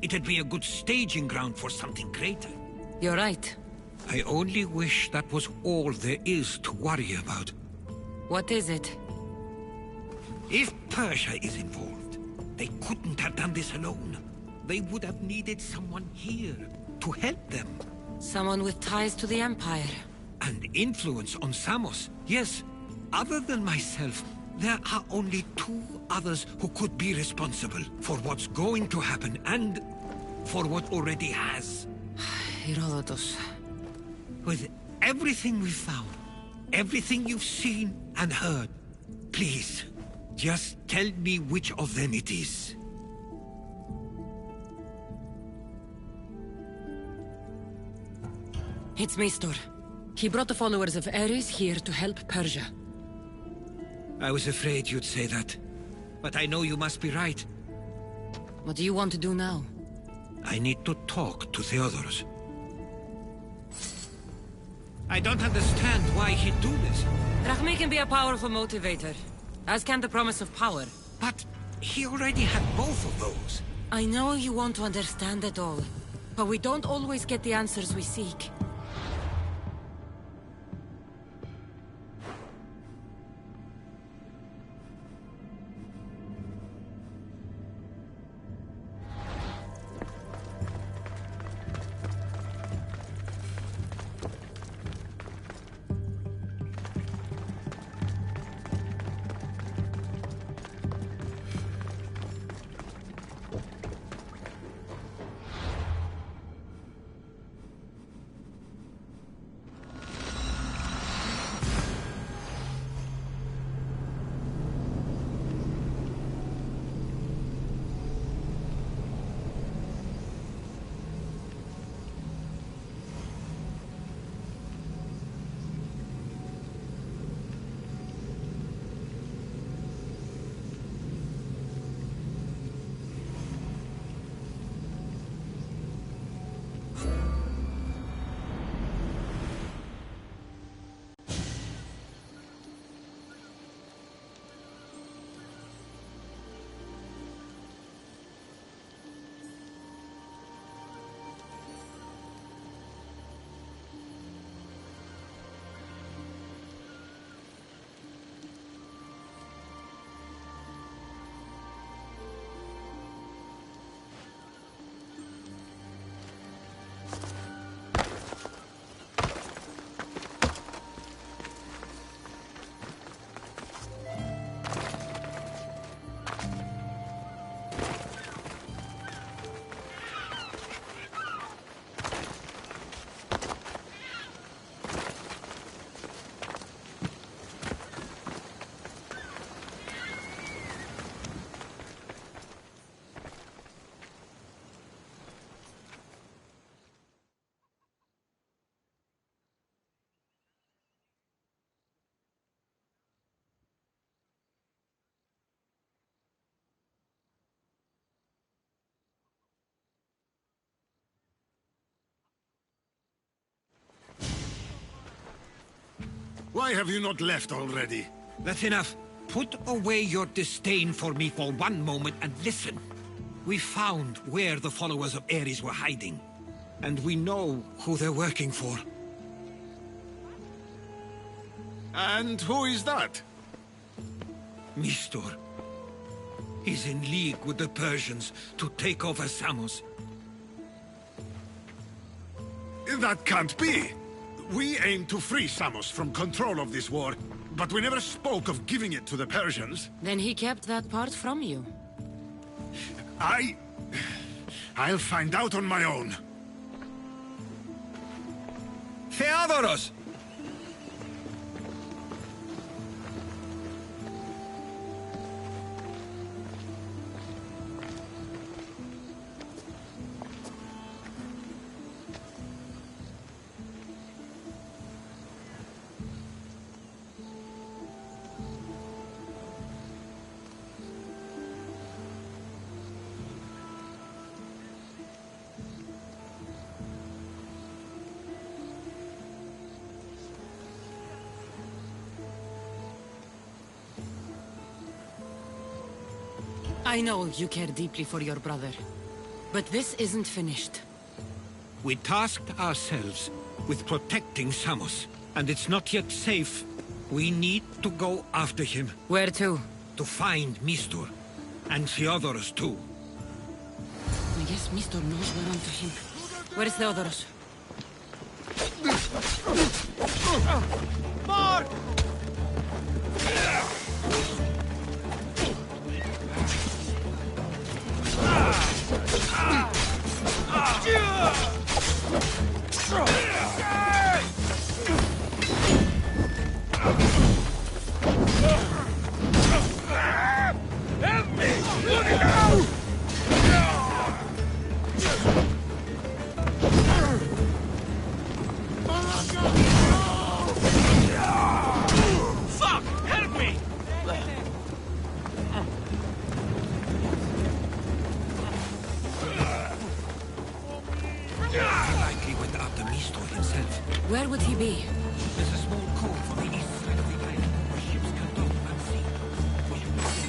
It'd be a good staging ground for something greater. You're right. I only wish that was all there is to worry about. What is it? If Persia is involved, they couldn't have done this alone. They would have needed someone here to help them. Someone with ties to the Empire. And influence on Samos, yes. Other than myself, there are only two others who could be responsible for what's going to happen and for what already has. Herodotus. With everything we've found, everything you've seen and heard, please, just tell me which of them it is. It's Mistor. He brought the followers of Ares here to help Persia. I was afraid you'd say that. But I know you must be right. What do you want to do now? I need to talk to Theodorus. I don't understand why he'd do this. Drachmi can be a powerful motivator, as can the promise of power. But he already had both of those. I know you want to understand it all, but we don't always get the answers we seek. Why have you not left already? That's enough. Put away your disdain for me for one moment and listen. We found where the followers of Ares were hiding. And we know who they're working for. And who is that? Mistor. He's in league with the Persians to take over Samos. That can't be! We aim to free Samos from control of this war, but we never spoke of giving it to the Persians. Then he kept that part from you. I'll find out on my own. Theodoros! I know you care deeply for your brother, but this isn't finished. We tasked ourselves with protecting Samos, and it's not yet safe. We need to go after him. Where to? To find Mistor, and Theodoros too. I guess Mistor knows we're onto him. Where is Theodoros? Mark! Help me! Look out! Fuck! Help me! He likely went after Mistor himself. Where would he be? There's a small cove on the east side of the island where ships can dock unseen. We should go there.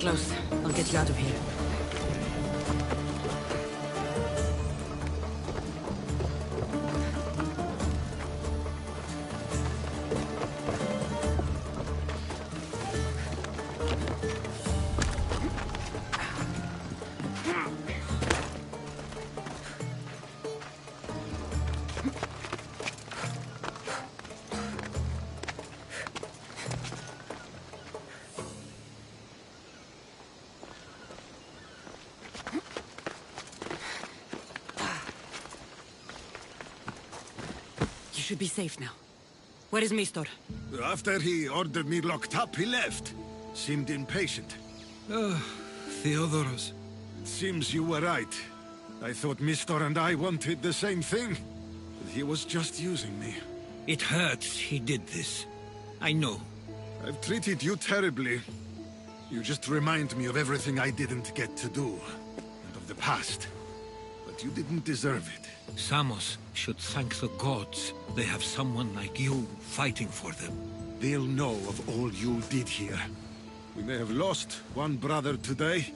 close. I'll get you out of here. You should be safe now. Where is Mistor? After he ordered me locked up, he left. Seemed impatient. Theodoros. Seems you were right. I thought Mistor and I wanted the same thing. But he was just using me. It hurts he did this. I know. I've treated you terribly. You just remind me of everything I didn't get to do. And of the past. But you didn't deserve it. Samos should thank the gods. They have someone like you fighting for them. They'll know of all you did here. We may have lost one brother today,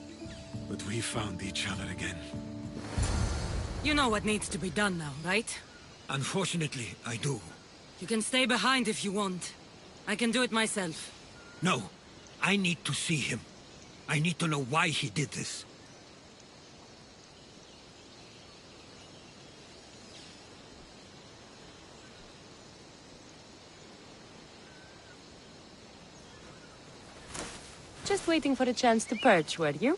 but we found each other again. You know what needs to be done now, right? Unfortunately, I do. You can stay behind if you want. I can do it myself. No. I need to see him. I need to know why he did this. Just waiting for a chance to perch, were you?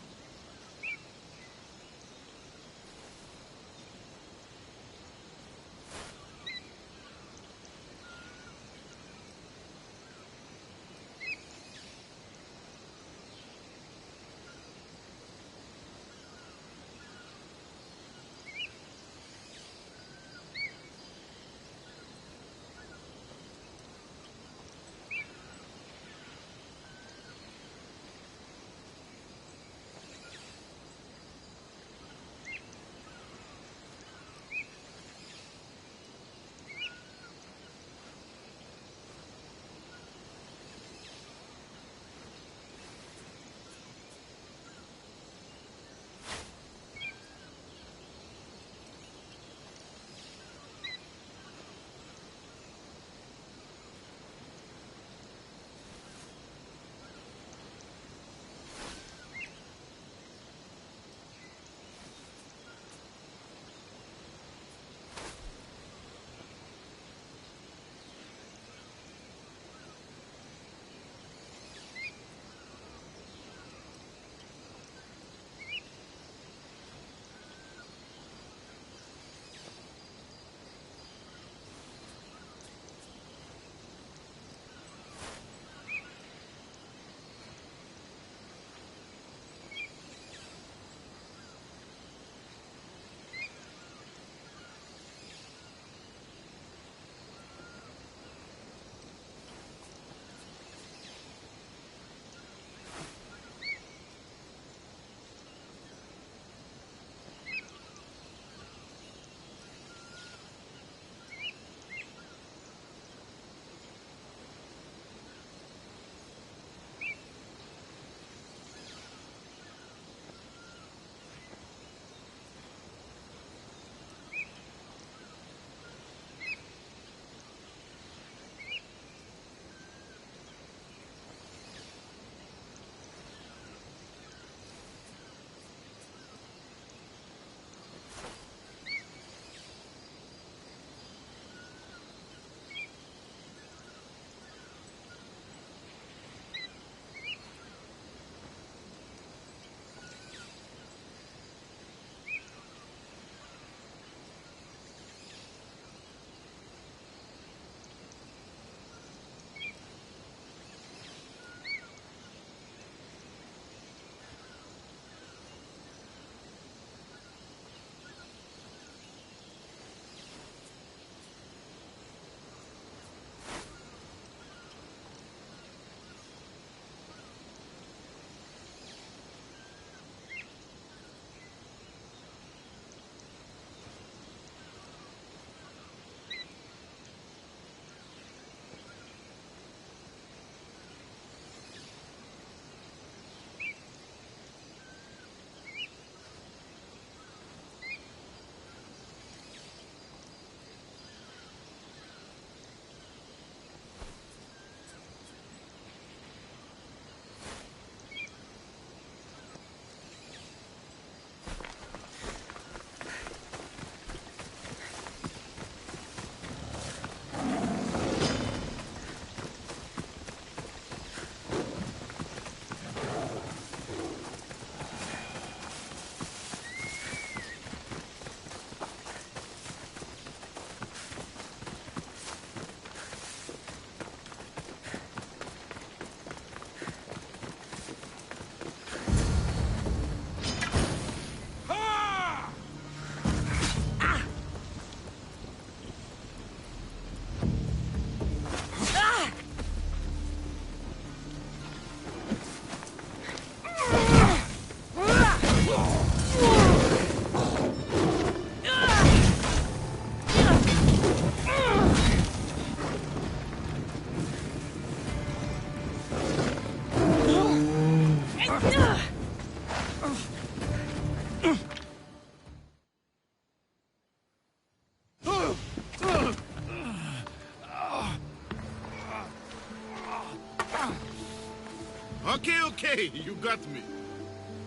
Okay, you got me.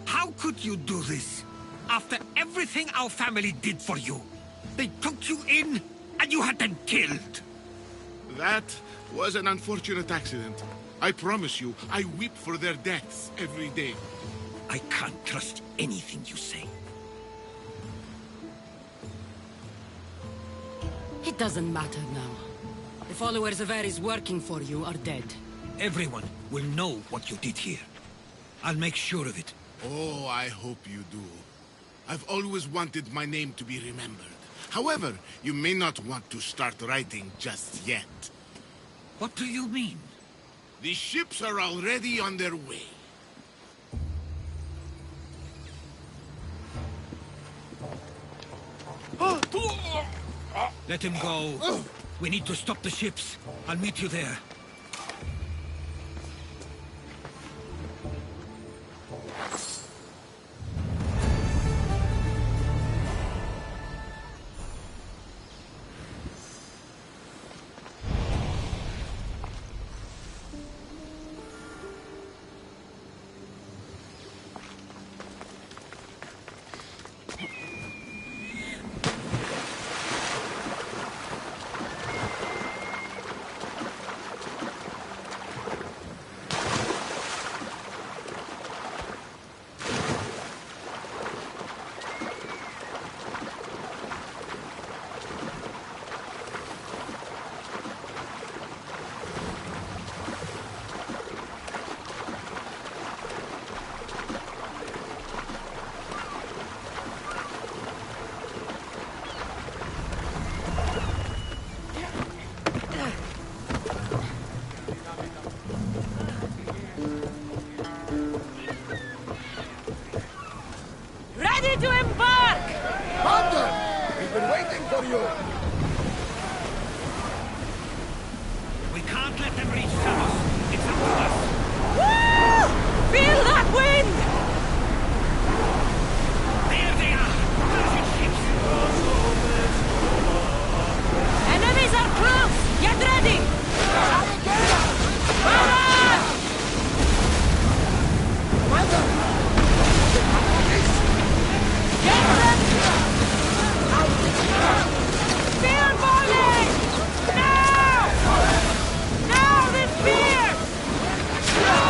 How could you do this? After everything our family did for you. They took you in, and you had them killed. That was an unfortunate accident. I promise you, I weep for their deaths every day. I can't trust anything you say. It doesn't matter now. The followers of Ares working for you are dead. Everyone will know what you did here. I'll make sure of it. Oh, I hope you do. I've always wanted my name to be remembered. However, you may not want to start writing just yet. What do you mean? The ships are already on their way. Let him go. We need to stop the ships. I'll meet you there. Ready to embark! Commander! We've been waiting for you! We can't let them reach Samos. It's up to us. Woo! Feel that wind! There they are! Persian ships! Enemies are close! Get ready! Fire! Commander! Get ready! Spear volley! Now! Now the spear! No!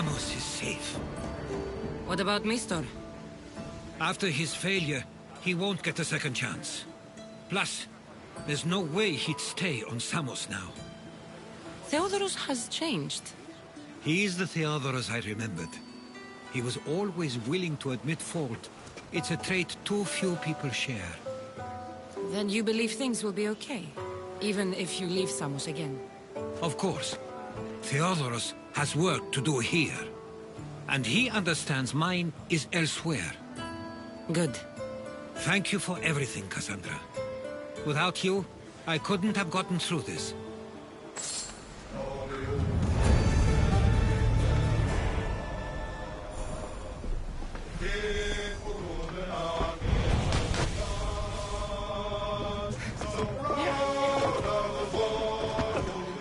Samos is safe. What about Mistor? After his failure, he won't get a second chance. Plus, there's no way he'd stay on Samos now. Theodorus has changed. He is the Theodorus I remembered. He was always willing to admit fault. It's a trait too few people share. Then you believe things will be okay? Even if you leave Samos again? Of course. Theodorus has work to do here. And he understands mine is elsewhere. Good. Thank you for everything, Cassandra. Without you, I couldn't have gotten through this.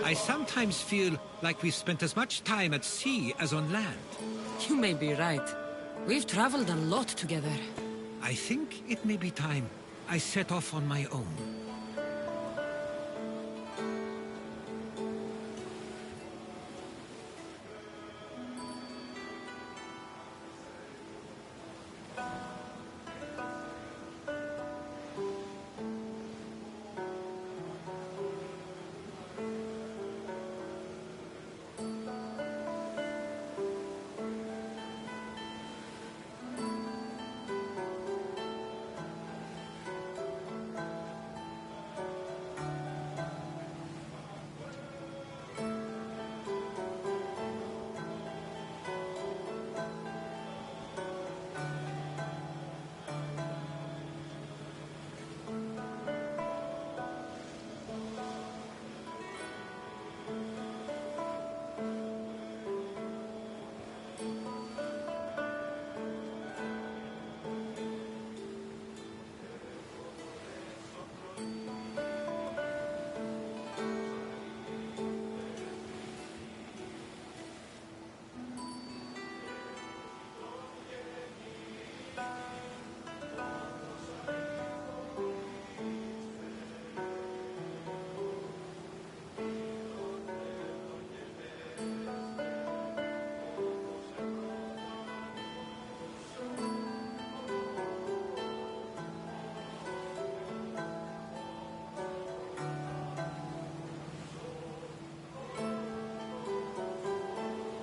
I sometimes feel like we've spent as much time at sea as on land. You may be right. We've traveled a lot together. I think it may be time I set off on my own.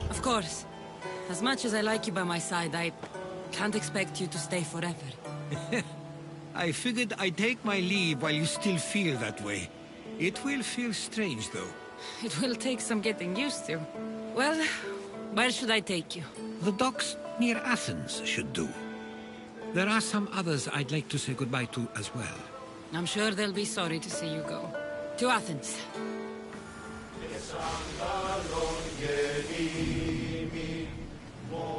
Of course. As much as I like you by my side, I can't expect you to stay forever. I figured I'd take my leave while you still feel that way. It will feel strange, though. It will take some getting used to. Well, where should I take you? The docks near Athens should do. There are some others I'd like to say goodbye to as well. I'm sure they'll be sorry to see you go. To Athens. More